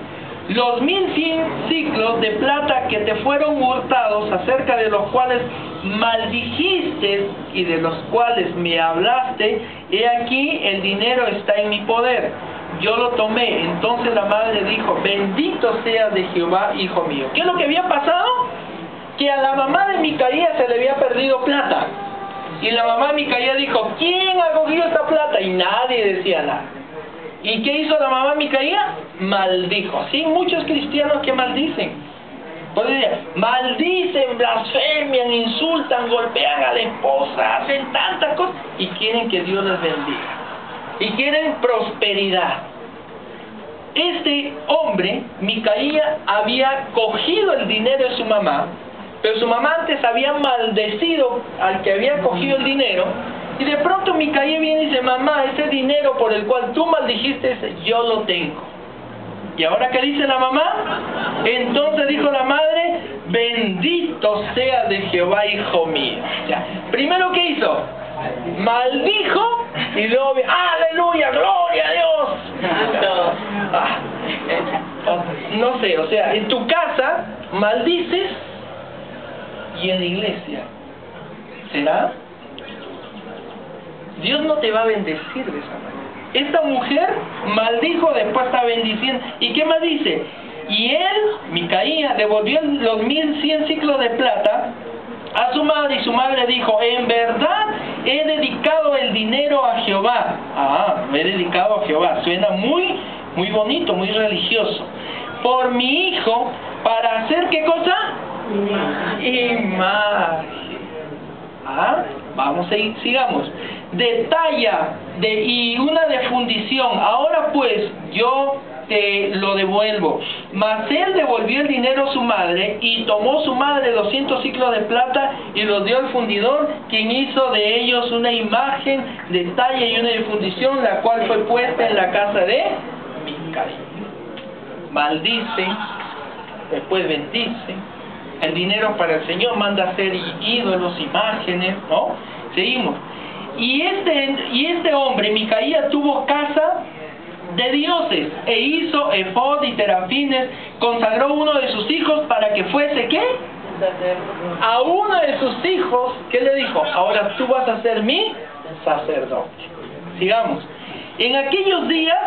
Speaker 1: los 1100 ciclos de plata que te fueron hurtados, acerca de los cuales maldijiste y de los cuales me hablaste, he aquí el dinero está en mi poder. Yo lo tomé. Entonces la madre dijo, bendito seas de Jehová, hijo mío. ¿Qué es lo que había pasado? Que a la mamá de Micaía se le había perdido plata. Y la mamá de Micaía dijo, ¿quién ha cogido esta plata? Y nadie decía nada. ¿Y qué hizo la mamá de Micaía? Maldijo. Así muchos cristianos que maldicen. Pues maldicen, blasfemian, insultan, golpean a la esposa, hacen tantas cosas y quieren que Dios les bendiga. Y quieren prosperidad. Este hombre, Micaía, había cogido el dinero de su mamá, pero su mamá antes había maldecido al que había cogido el dinero, y de pronto Micaía viene y dice, mamá, ese dinero por el cual tú maldijiste, yo lo tengo. ¿Y ahora qué dice la mamá? Entonces dijo la madre, bendito sea de Jehová, hijo mío. Ya. Primero, ¿qué hizo? Maldijo y luego, aleluya, gloria a Dios. No sé, o sea, en tu casa maldices y en la iglesia, ¿será? Dios no te va a bendecir de esa manera. Esta mujer maldijo, después está bendiciendo. ¿Y qué más dice? Y él, Micaía, devolvió los 1100 ciclos de plata a su madre, y su madre dijo, en verdad he dedicado el dinero a Jehová. Me he dedicado a Jehová. Suena muy bonito, muy religioso. Por mi hijo, para hacer ¿qué cosa? Imagen. Vamos a ir, sigamos. De talla y una de fundición. Ahora pues yo te lo devuelvo. Mas él devolvió el dinero a su madre, y tomó su madre 200 ciclos de plata y los dio al fundidor, quien hizo de ellos una imagen de talla y una de fundición, la cual fue puesta en la casa de Micaía. Maldice, después bendice. El dinero para el Señor, manda hacer ídolos, imágenes, ¿no? Seguimos. Y este hombre, Micaía, tuvo casa de dioses, e hizo efod y terafines, consagró uno de sus hijos para que fuese, ¿qué? A uno de sus hijos, ¿qué le dijo? Ahora tú vas a ser mi sacerdote. Sigamos. En aquellos días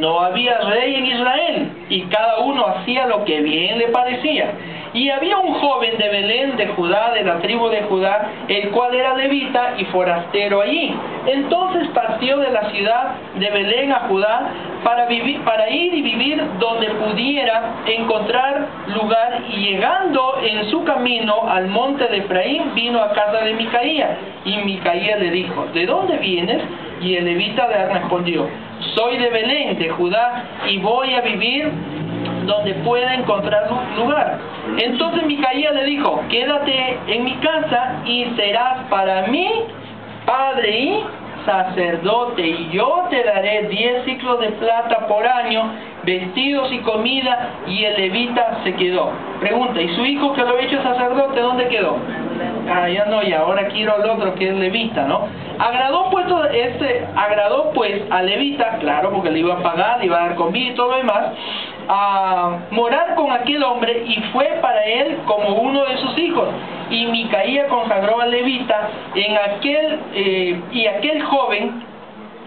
Speaker 1: no había rey en Israel, y cada uno hacía lo que bien le parecía. Y había un joven de Belén, de Judá, de la tribu de Judá, el cual era levita y forastero allí. Entonces partió de la ciudad de Belén a Judá para ir y vivir donde pudiera encontrar lugar, y llegando en su camino al monte de Efraín, vino a casa de Micaía. Y Micaía le dijo, ¿de dónde vienes? Y el levita le respondió, soy de Belén, de Judá, y voy a vivir donde pueda encontrar lugar. Entonces Micaía le dijo, quédate en mi casa y serás para mí padre y sacerdote, y yo te daré 10 ciclos de plata por año, vestidos y comida. Y el levita se quedó. Pregunta, ¿y su hijo que lo había hecho sacerdote, dónde quedó? Ya no, y ahora quiero al otro que es levita, ¿no? Agradó pues al levita, claro, porque le iba a pagar, le iba a dar comida y todo lo demás. a morar con aquel hombre y fue para él como uno de sus hijos. Y Micaía consagró al levita y aquel joven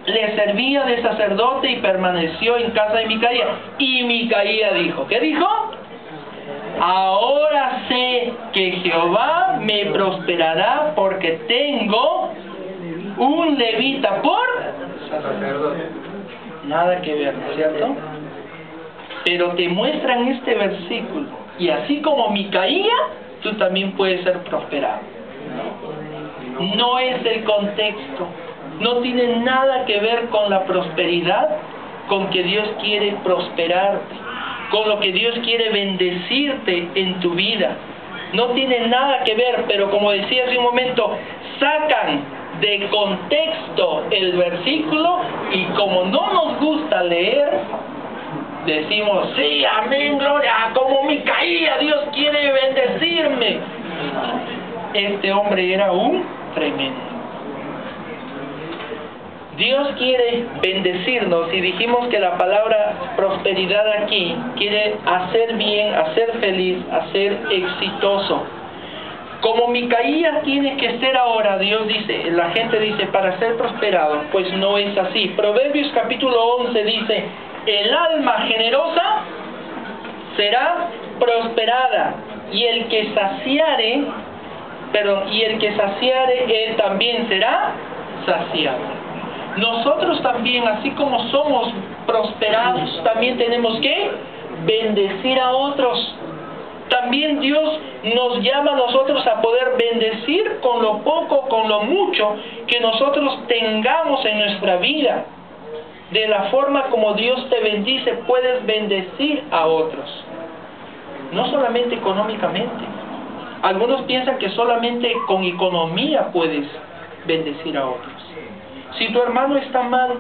Speaker 1: le servía de sacerdote y permaneció en casa de Micaía. Y Micaía dijo, ¿qué dijo? Ahora sé que Jehová me prosperará porque tengo un levita por sacerdote. Nada que ver, ¿no es cierto? Pero te muestran este versículo. Y así como Micaía, tú también puedes ser prosperado. No es el contexto. No tiene nada que ver con la prosperidad, con que Dios quiere prosperarte, con lo que Dios quiere bendecirte en tu vida. No tiene nada que ver, pero como decía hace un momento, sacan de contexto el versículo y como no nos gusta leer, decimos, sí, amén, gloria, como Micaía, Dios quiere bendecirme. Este hombre era un tremendo. Dios quiere bendecirnos y dijimos que la palabra prosperidad aquí quiere hacer bien, hacer feliz, hacer exitoso. Como Micaía tiene que ser ahora, Dios dice, la gente dice, para ser prosperado, pues no es así. Proverbios capítulo 11 dice, el alma generosa será prosperada y el que saciare, él también será saciado. Nosotros también, así como somos prosperados, también tenemos que bendecir a otros. También Dios nos llama a nosotros a poder bendecir con lo poco, con lo mucho que nosotros tengamos en nuestra vida. De la forma como Dios te bendice, puedes bendecir a otros. No solamente económicamente. Algunos piensan que solamente con economía puedes bendecir a otros. Si tu hermano está mal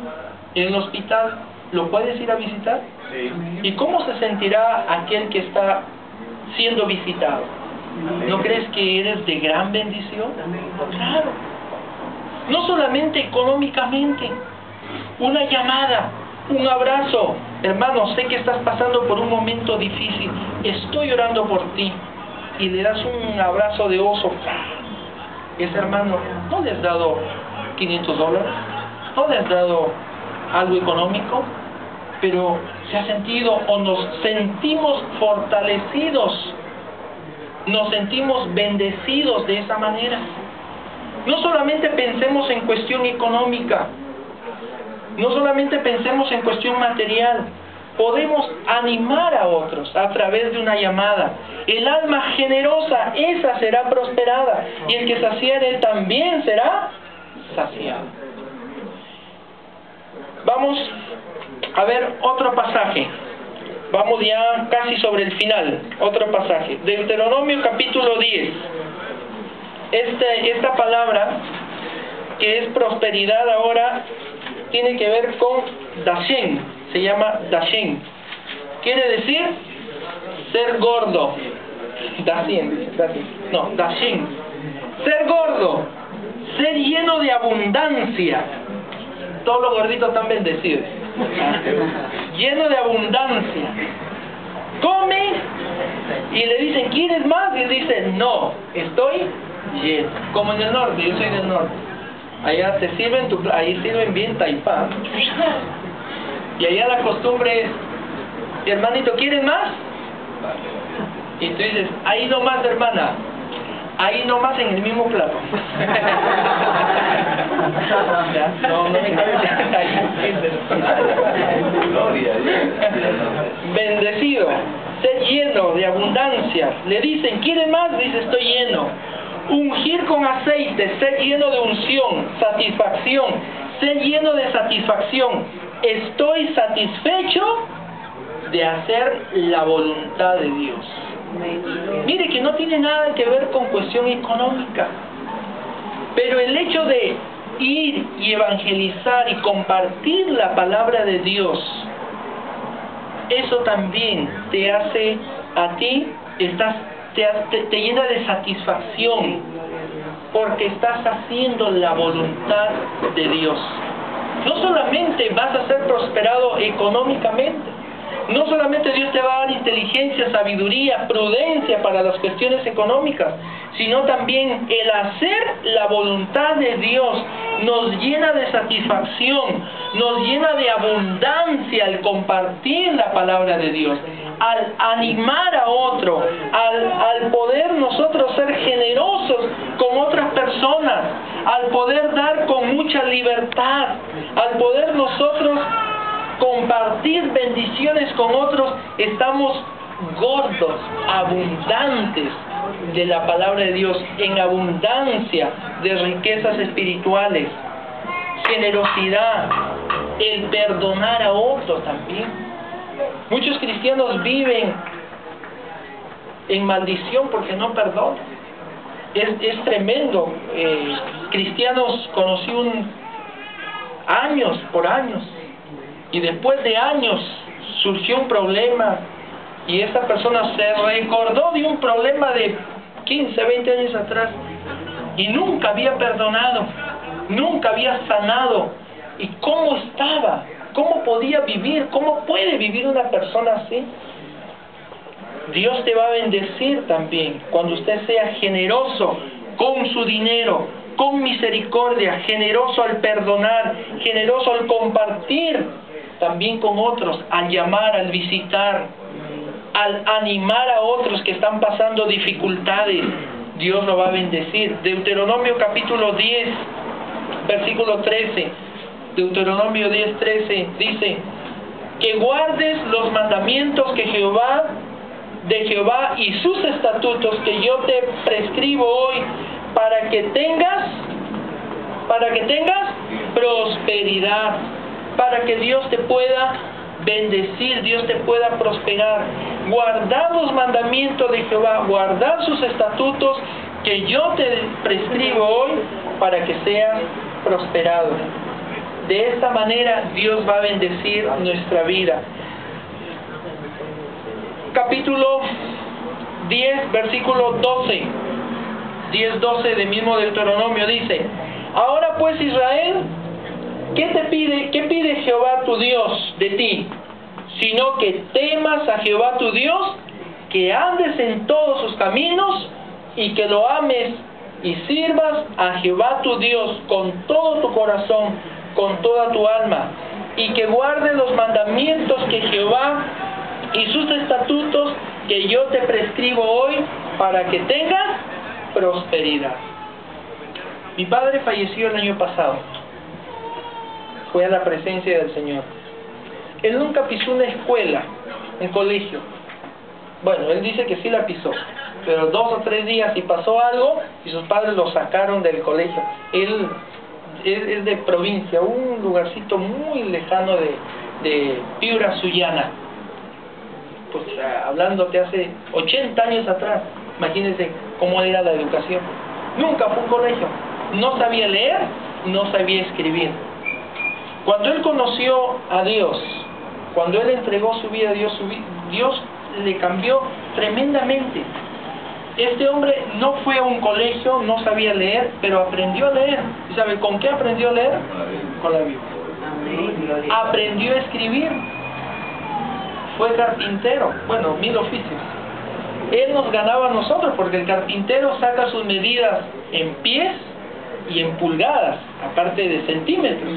Speaker 1: en el hospital, ¿lo puedes ir a visitar? Sí. ¿Y cómo se sentirá aquel que está siendo visitado? ¿No crees que eres de gran bendición? Claro. No solamente económicamente. Una llamada, un abrazo. Hermano, sé que estás pasando por un momento difícil. Estoy orando por ti. Y le das un abrazo de oso. Ese hermano, ¿no le has dado $500? ¿No le has dado algo económico? Pero se ha sentido o nos sentimos fortalecidos, nos sentimos bendecidos de esa manera. No solamente pensemos en cuestión económica, no solamente pensemos en cuestión material, podemos animar a otros a través de una llamada. El alma generosa, esa será prosperada, y el que saciare, él también será saciado. Vamos a ver otro pasaje. Vamos ya casi sobre el final. Otro pasaje. Deuteronomio capítulo 10. Esta palabra, que es prosperidad ahora, tiene que ver con Dashen. Se llama Dashen. Quiere decir ser gordo. Dashen. No, Dashen. Ser gordo. Ser lleno de abundancia. Todos los gorditos están bendecidos. Lleno de abundancia. Come y le dicen, ¿quieres más? Y él dice, no, estoy lleno. Como en el norte, yo soy del norte. Allá te sirven, ahí sirven bien taipán. Y allá la costumbre es, hermanito, ¿quieres más? Y tú dices, ahí nomás, hermana. Ahí nomás en el mismo plato. ¿Ya? No me bendecido, ser lleno de abundancia. Le dicen, ¿quieren más? Dice, estoy lleno. Ungir con aceite, ser lleno de unción, satisfacción, ser lleno de satisfacción. Estoy satisfecho de hacer la voluntad de Dios. Mire que no tiene nada que ver con cuestión económica, pero el hecho de ir y evangelizar y compartir la palabra de Dios, eso también te hace a ti, te llena de satisfacción, porque estás haciendo la voluntad de Dios. No solamente vas a ser prosperado económicamente, No solamente Dios te va a dar inteligencia, sabiduría, prudencia para las cuestiones económicas, sino también el hacer la voluntad de Dios nos llena de satisfacción, nos llena de abundancia al compartir la palabra de Dios, al animar a otro, al poder nosotros ser generosos con otras personas, al poder dar con mucha libertad, al poder nosotros compartir bendiciones con otros. Estamos gordos, abundantes de la palabra de Dios, en abundancia de riquezas espirituales, generosidad, el perdonar a otros también. Muchos cristianos viven en maldición porque no perdonan. Es tremendo. Cristianos conocí años por años, y después de años surgió un problema, y esa persona se recordó de un problema de 15, 20 años atrás, y nunca había perdonado, nunca había sanado. ¿Y cómo estaba? ¿Cómo podía vivir? ¿Cómo puede vivir una persona así? Dios te va a bendecir también cuando usted sea generoso con su dinero, con misericordia, generoso al perdonar, generoso al compartir también con otros, al llamar, al visitar, al animar a otros que están pasando dificultades. Dios lo va a bendecir. Deuteronomio capítulo 10, versículo 13. Deuteronomio 10, 13 dice: que guardes los mandamientos de Jehová y sus estatutos que yo te prescribo hoy, para que tengas prosperidad, para que Dios te pueda bendecir, Dios te pueda prosperar. Guardar los mandamientos de Jehová, guardar sus estatutos que yo te prescribo hoy, para que seas prosperado. De esta manera Dios va a bendecir nuestra vida. Capítulo 10, versículo 12. 10:12 del mismo Deuteronomio dice: ahora pues, Israel, ¿qué pide Jehová tu Dios de ti? Sino que temas a Jehová tu Dios, que andes en todos sus caminos, y que lo ames y sirvas a Jehová tu Dios con todo tu corazón, con toda tu alma, y que guardes los mandamientos que Jehová y sus estatutos que yo te prescribo hoy, para que tengas prosperidad. Mi padre falleció el año pasado. Fue a la presencia del Señor. Él nunca pisó una escuela, un colegio. Bueno, él dice que sí la pisó, pero 2 o 3 días y pasó algo y sus padres lo sacaron del colegio. Él es de provincia, un lugarcito muy lejano de Piura, Sullana. Pues hablándote hace 80 años atrás, imagínense cómo era la educación. Nunca fue un colegio, no sabía leer, no sabía escribir. Cuando él conoció a Dios, cuando él entregó su vida a Dios, Dios le cambió tremendamente. Este hombre no fue a un colegio, no sabía leer, pero aprendió a leer. ¿Y sabe con qué aprendió a leer? Con la Biblia. Aprendió a escribir. Fue carpintero, bueno, 1000 oficios. Él nos ganaba a nosotros, porque el carpintero saca sus medidas en pies y en pulgadas, aparte de centímetros.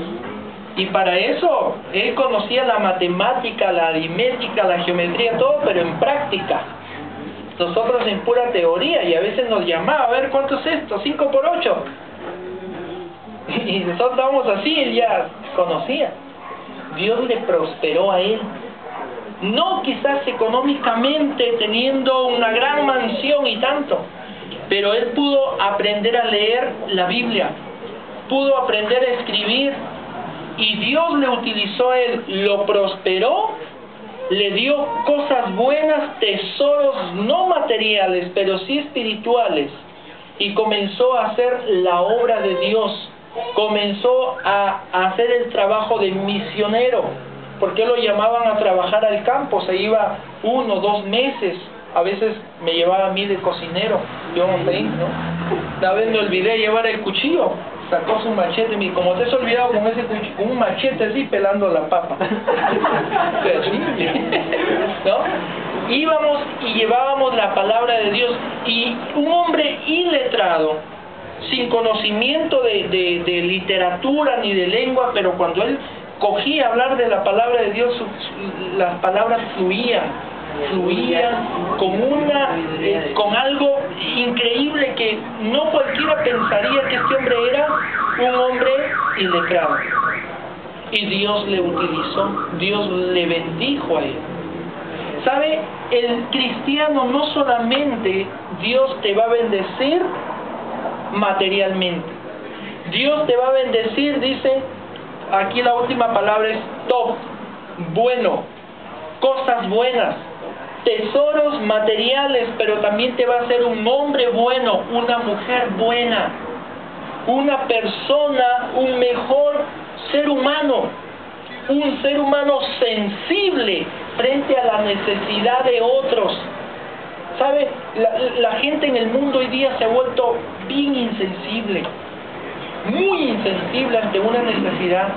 Speaker 1: Y para eso, él conocía la matemática, la aritmética, la geometría, todo, pero en práctica. Nosotros en pura teoría, y a veces nos llamaba, a ver, ¿cuánto es esto? 5 por 8. Y nosotros estábamos así, él ya conocía. Dios le prosperó a él. No quizás económicamente, teniendo una gran mansión y tanto, pero él pudo aprender a leer la Biblia, pudo aprender a escribir, y Dios le utilizó a él, lo prosperó, le dio cosas buenas, tesoros no materiales, pero sí espirituales, y comenzó a hacer la obra de Dios, comenzó a hacer el trabajo de misionero, porque lo llamaban a trabajar al campo, se iba 1 o 2 meses, a veces me llevaba a mí de cocinero, yo no sé, ¿no? Una vez me olvidé llevar el cuchillo, sacó su machete y me dijo, como te has olvidado con ese cuchillo, con un machete así pelando la papa. Terrible, ¿no? Íbamos y llevábamos la palabra de Dios, y un hombre iletrado, sin conocimiento de literatura ni de lengua, pero cuando él cogía a hablar de la palabra de Dios, las palabras fluían con algo increíble que no cualquiera pensaría que este hombre era un hombre iletrado. Y Dios le utilizó, Dios le bendijo a él. ¿Sabe? El cristiano no solamente Dios te va a bendecir materialmente. Dios te va a bendecir, dice, aquí la última palabra es top, bueno, cosas buenas, tesoros materiales, pero también te va a hacer un hombre bueno, una mujer buena, una persona, un mejor ser humano, un ser humano sensible frente a la necesidad de otros. ¿Sabe? La gente en el mundo hoy día se ha vuelto bien insensible, muy insensible ante una necesidad.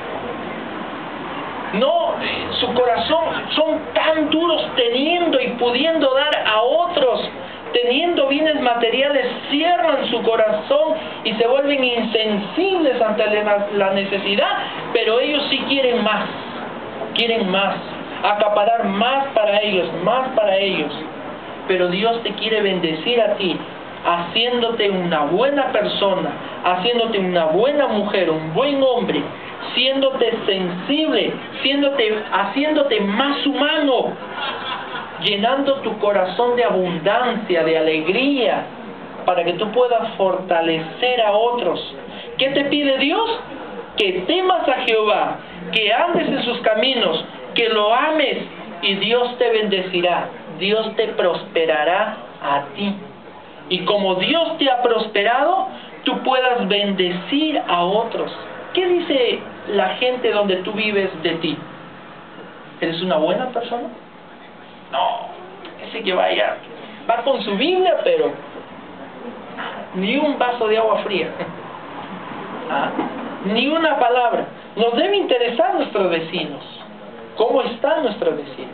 Speaker 1: No, su corazón son tan duros teniendo y pudiendo dar a otros, teniendo bienes materiales, cierran su corazón y se vuelven insensibles ante la necesidad, pero ellos sí quieren más, acaparar más para ellos. Pero Dios te quiere bendecir a ti, haciéndote una buena persona, haciéndote una buena mujer, un buen hombre, siéndote sensible, haciéndote más humano, llenando tu corazón de abundancia, de alegría, para que tú puedas fortalecer a otros. ¿Qué te pide Dios? Que temas a Jehová, que andes en sus caminos, que lo ames, y Dios te bendecirá, Dios te prosperará a ti. Y como Dios te ha prosperado, tú puedas bendecir a otros. ¿Qué dice la gente donde tú vives de ti? ¿Eres una buena persona? No, ese que va con su Biblia, pero ni un vaso de agua fría, ni una palabra. Nos debe interesar nuestros vecinos. ¿Cómo están nuestros vecinos?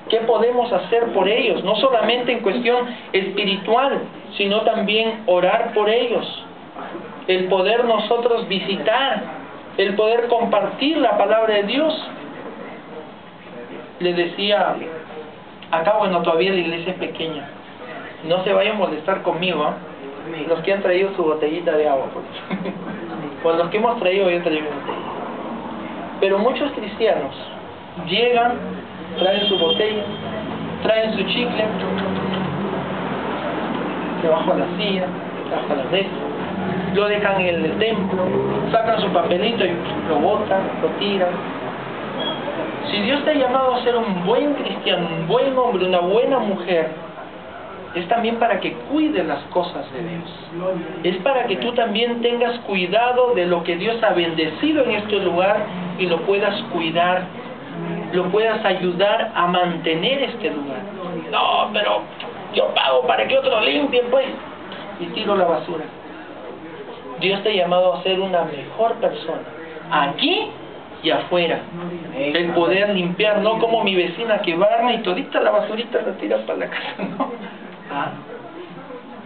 Speaker 1: ¿Qué podemos hacer por ellos? No solamente en cuestión espiritual, sino también orar por ellos. El poder nosotros visitar, el poder compartir la palabra de Dios. Les decía, acá bueno, todavía la iglesia es pequeña. No se vayan a molestar conmigo, ¿eh? Los que han traído su botellita de agua. Pues los que hemos traído, yo traigo mi botella. Pero muchos cristianos llegan, traen su botella, traen su chicle, debajo de la silla, debajo de la mesa, lo dejan en el templo, sacan su papelito y lo botan, lo tiran. Si Dios te ha llamado a ser un buen cristiano, un buen hombre, una buena mujer, es también para que cuides las cosas de Dios. Es para que tú también tengas cuidado de lo que Dios ha bendecido en este lugar y lo puedas cuidar, lo puedas ayudar a mantener este lugar. No, pero yo pago para que otros limpien, pues, y tiro la basura. Dios te ha llamado a ser una mejor persona, aquí y afuera. El poder limpiar, no como mi vecina que barre y todita la basurita la tira para la casa, no.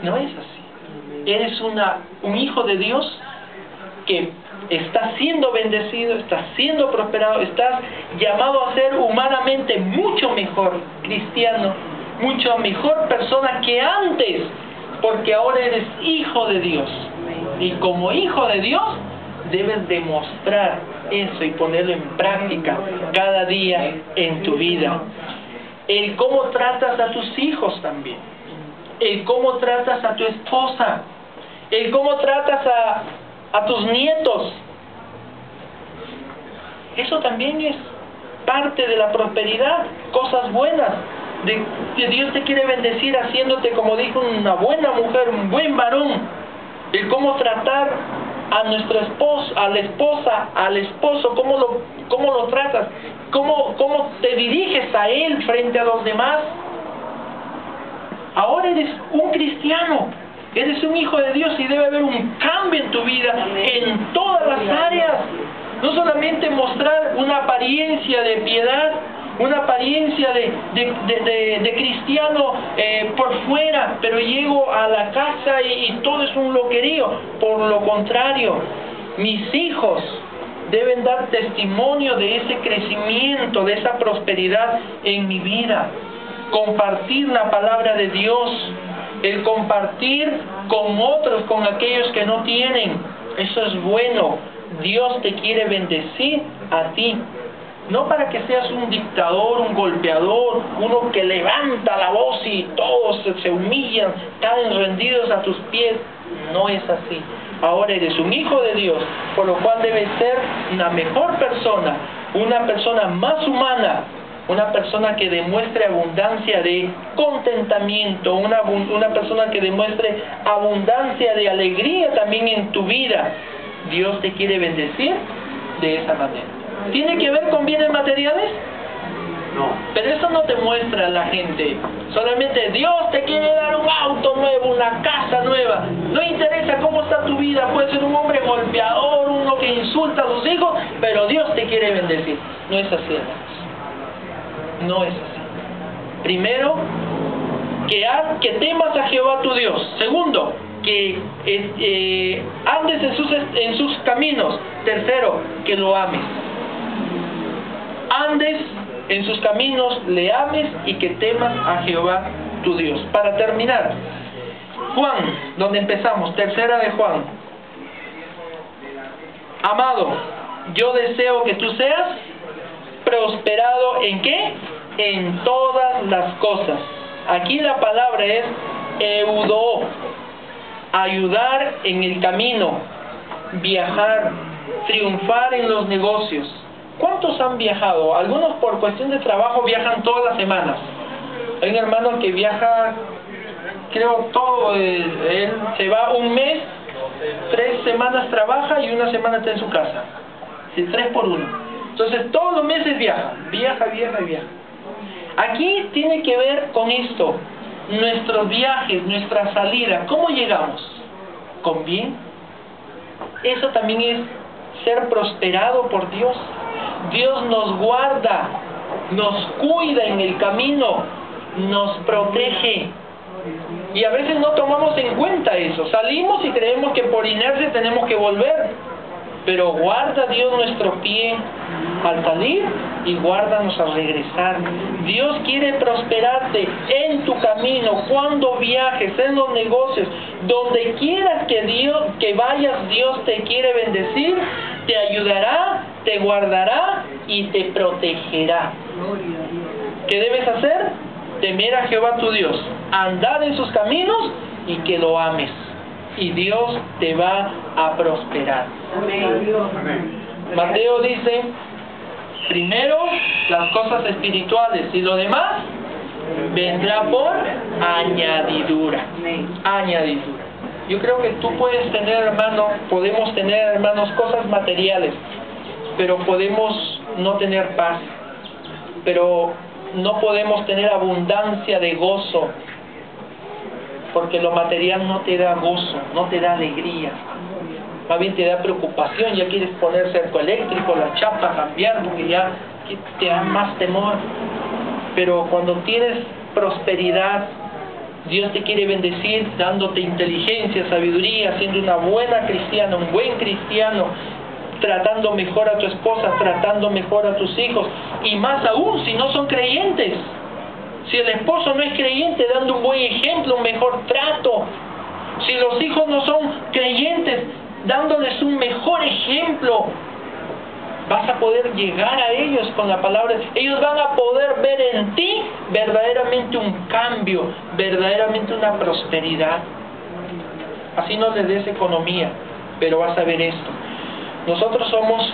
Speaker 1: No es así. Eres un hijo de Dios que está siendo bendecido, estás siendo prosperado, estás llamado a ser humanamente mucho mejor cristiano, mucho mejor persona que antes, porque ahora eres hijo de Dios. Y como hijo de Dios, debes demostrar eso y ponerlo en práctica cada día en tu vida. El cómo tratas a tus hijos también. El cómo tratas a tu esposa. El cómo tratas a tus nietos. Eso también es parte de la prosperidad, cosas buenas. De Dios te quiere bendecir haciéndote, como dijo, una buena mujer, un buen varón. El cómo tratar a nuestro esposo, a la esposa, al esposo, cómo lo tratas, cómo te diriges a él frente a los demás. Ahora eres un cristiano, Eres un hijo de Dios y debe haber un cambio en tu vida, en todas las áreas. No solamente mostrar una apariencia de piedad, una apariencia de cristiano por fuera, pero llego a la casa y todo es un loquerío. Por lo contrario, mis hijos deben dar testimonio de ese crecimiento, de esa prosperidad en mi vida. Compartir la palabra de Dios, el compartir con otros, con aquellos que no tienen. Eso es bueno. Dios te quiere bendecir a ti. No para que seas un dictador, un golpeador, uno que levanta la voz y todos se humillan, caen rendidos a tus pies. No es así. Ahora eres un hijo de Dios, por lo cual debes ser una mejor persona, una persona más humana, una persona que demuestre abundancia de contentamiento, una persona que demuestre abundancia de alegría también en tu vida. Dios te quiere bendecir de esa manera. ¿Tiene que ver con bienes materiales? No. Pero eso no te muestra la gente. Solamente Dios te quiere dar un auto nuevo, una casa nueva. No interesa cómo está tu vida. Puede ser un hombre golpeador, uno que insulta a sus hijos, pero Dios te quiere bendecir. No es así, hermanos. No es así. Primero, que temas a Jehová tu Dios. Segundo, que andes en sus caminos. Tercero, que lo ames. Andes en sus caminos, le ames y que temas a Jehová tu Dios. Para terminar, Juan, donde empezamos, tercera de Juan. Amado, yo deseo que tú seas prosperado ¿en qué? En todas las cosas. Aquí la palabra es eudó, ayudar en el camino, viajar, triunfar en los negocios. ¿Cuántos han viajado? Algunos por cuestión de trabajo viajan todas las semanas. Hay un hermano que viaja, creo todo, él se va un mes, 3 semanas trabaja y 1 semana está en su casa. Sí, 3 por 1. Entonces todos los meses viaja. Aquí tiene que ver con esto, nuestros viajes, nuestra salida. ¿Cómo llegamos? ¿Con bien? Eso también es ser prosperado por Dios. Dios nos guarda, nos cuida en el camino, nos protege. Y a veces no tomamos en cuenta eso. Salimos y creemos que por inercia tenemos que volver. Pero guarda Dios nuestro pie al salir y guárdanos al regresar. Dios quiere prosperarte en tu camino, cuando viajes, en los negocios, donde quieras que vayas, Dios te quiere bendecir, te ayudará, te guardará y te protegerá. ¿Qué debes hacer? Temer a Jehová tu Dios, andar en sus caminos y que lo ames. Y Dios te va a prosperar. Amén. Mateo dice, primero las cosas espirituales y lo demás vendrá por añadidura. Añadidura. Yo creo que tú puedes tener, podemos tener, hermanos, cosas materiales, pero podemos no tener paz, pero no podemos tener abundancia de gozo, porque lo material no te da gozo, no te da alegría, más bien te da preocupación. Ya quieres poner cerco eléctrico, la chapa, cambiar, porque ya te da más temor. Pero cuando tienes prosperidad, Dios te quiere bendecir dándote inteligencia, sabiduría, siendo una buena cristiana, un buen cristiano, tratando mejor a tu esposa, tratando mejor a tus hijos, y más aún si no son creyentes. Si el esposo no es creyente, dando un buen ejemplo, un mejor trato. Si los hijos no son creyentes, dándoles un mejor ejemplo. Vas a poder llegar a ellos con la palabra. Ellos van a poder ver en ti verdaderamente un cambio, verdaderamente una prosperidad. Así no les des economía, pero vas a ver esto. Nosotros somos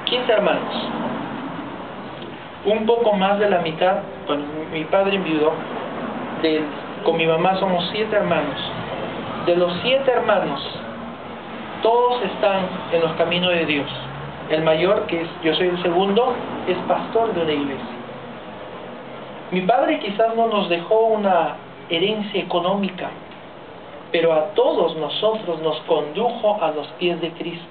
Speaker 1: 15 hermanos. Un poco más de la mitad, bueno, mi padre enviudó, con mi mamá somos 7 hermanos. De los 7 hermanos, todos están en los caminos de Dios. El mayor, yo soy el segundo, es pastor de una iglesia. Mi padre quizás no nos dejó una herencia económica, pero a todos nosotros nos condujo a los pies de Cristo.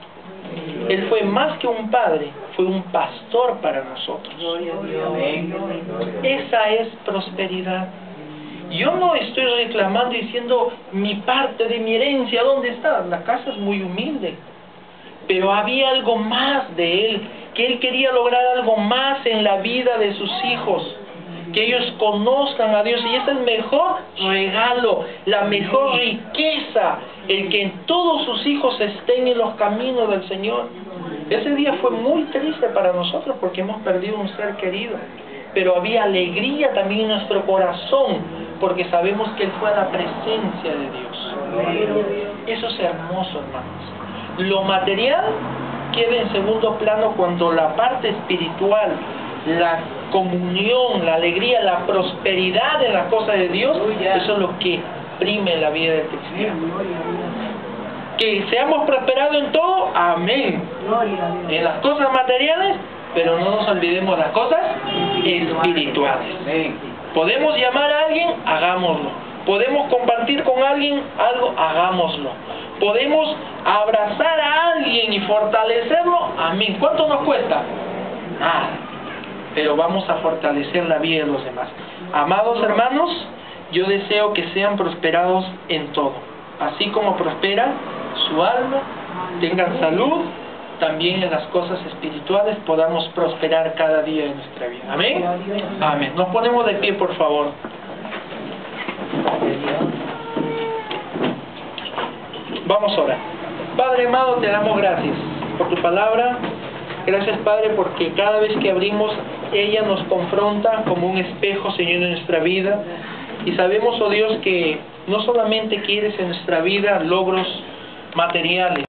Speaker 1: Él fue más que un padre, fue un pastor para nosotros. Esa es prosperidad. Yo no estoy reclamando diciendo mi parte de mi herencia, ¿dónde está? La casa es muy humilde, pero había algo más de él, que él quería lograr algo más en la vida de sus hijos, que ellos conozcan a Dios, y ese es el mejor regalo, la mejor riqueza, el que todos sus hijos estén en los caminos del Señor. Ese día fue muy triste para nosotros porque hemos perdido un ser querido, pero había alegría también en nuestro corazón porque sabemos que Él fue a la presencia de Dios. Eso es hermoso, hermanos. Lo material queda en segundo plano cuando la parte espiritual, la comunión, la alegría, la prosperidad en las cosas de Dios, eso es lo que prime en la vida del cristiano. Que seamos prosperados en todo, amén. En las cosas materiales, pero no nos olvidemos las cosas espirituales. Podemos llamar a alguien, hagámoslo. Podemos compartir con alguien algo, hagámoslo. Podemos abrazar a alguien y fortalecerlo, amén. ¿Cuánto nos cuesta? Nada. Pero vamos a fortalecer la vida de los demás. Amados hermanos, yo deseo que sean prosperados en todo. Así como prospera su alma, tengan salud, también en las cosas espirituales podamos prosperar cada día de nuestra vida. Amén. Amén. Nos ponemos de pie, por favor. Vamos a orar. Padre amado, te damos gracias por tu palabra. Gracias, Padre, porque cada vez que abrimos, ella nos confronta como un espejo, Señor, en nuestra vida. Y sabemos, oh Dios, que no solamente quieres en nuestra vida logros materiales,